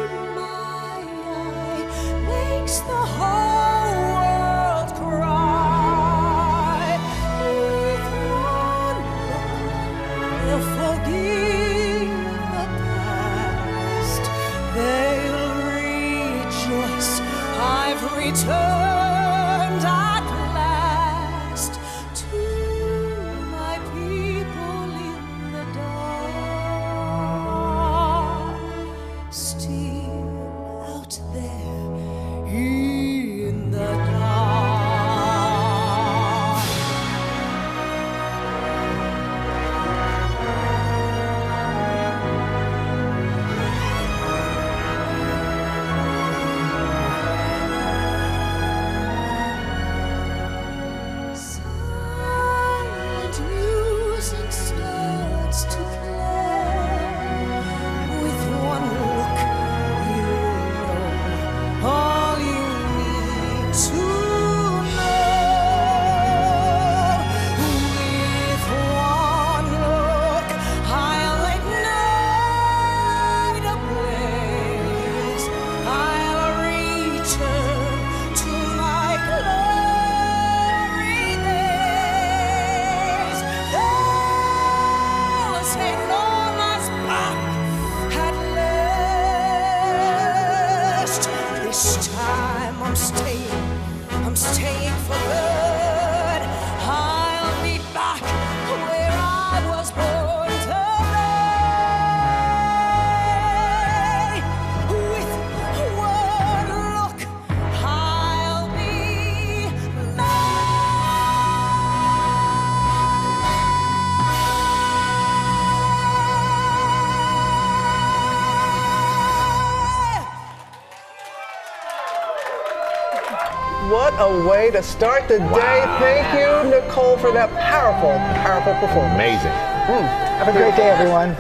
in my eye makes the whole world cry. With one look, they'll forgive the past. They'll rejoice. I've returned at last to my people in the dark. Still out there in What a way to start the day. Thank you, Nicole, for that powerful, powerful performance. Amazing. Have a great day, everyone.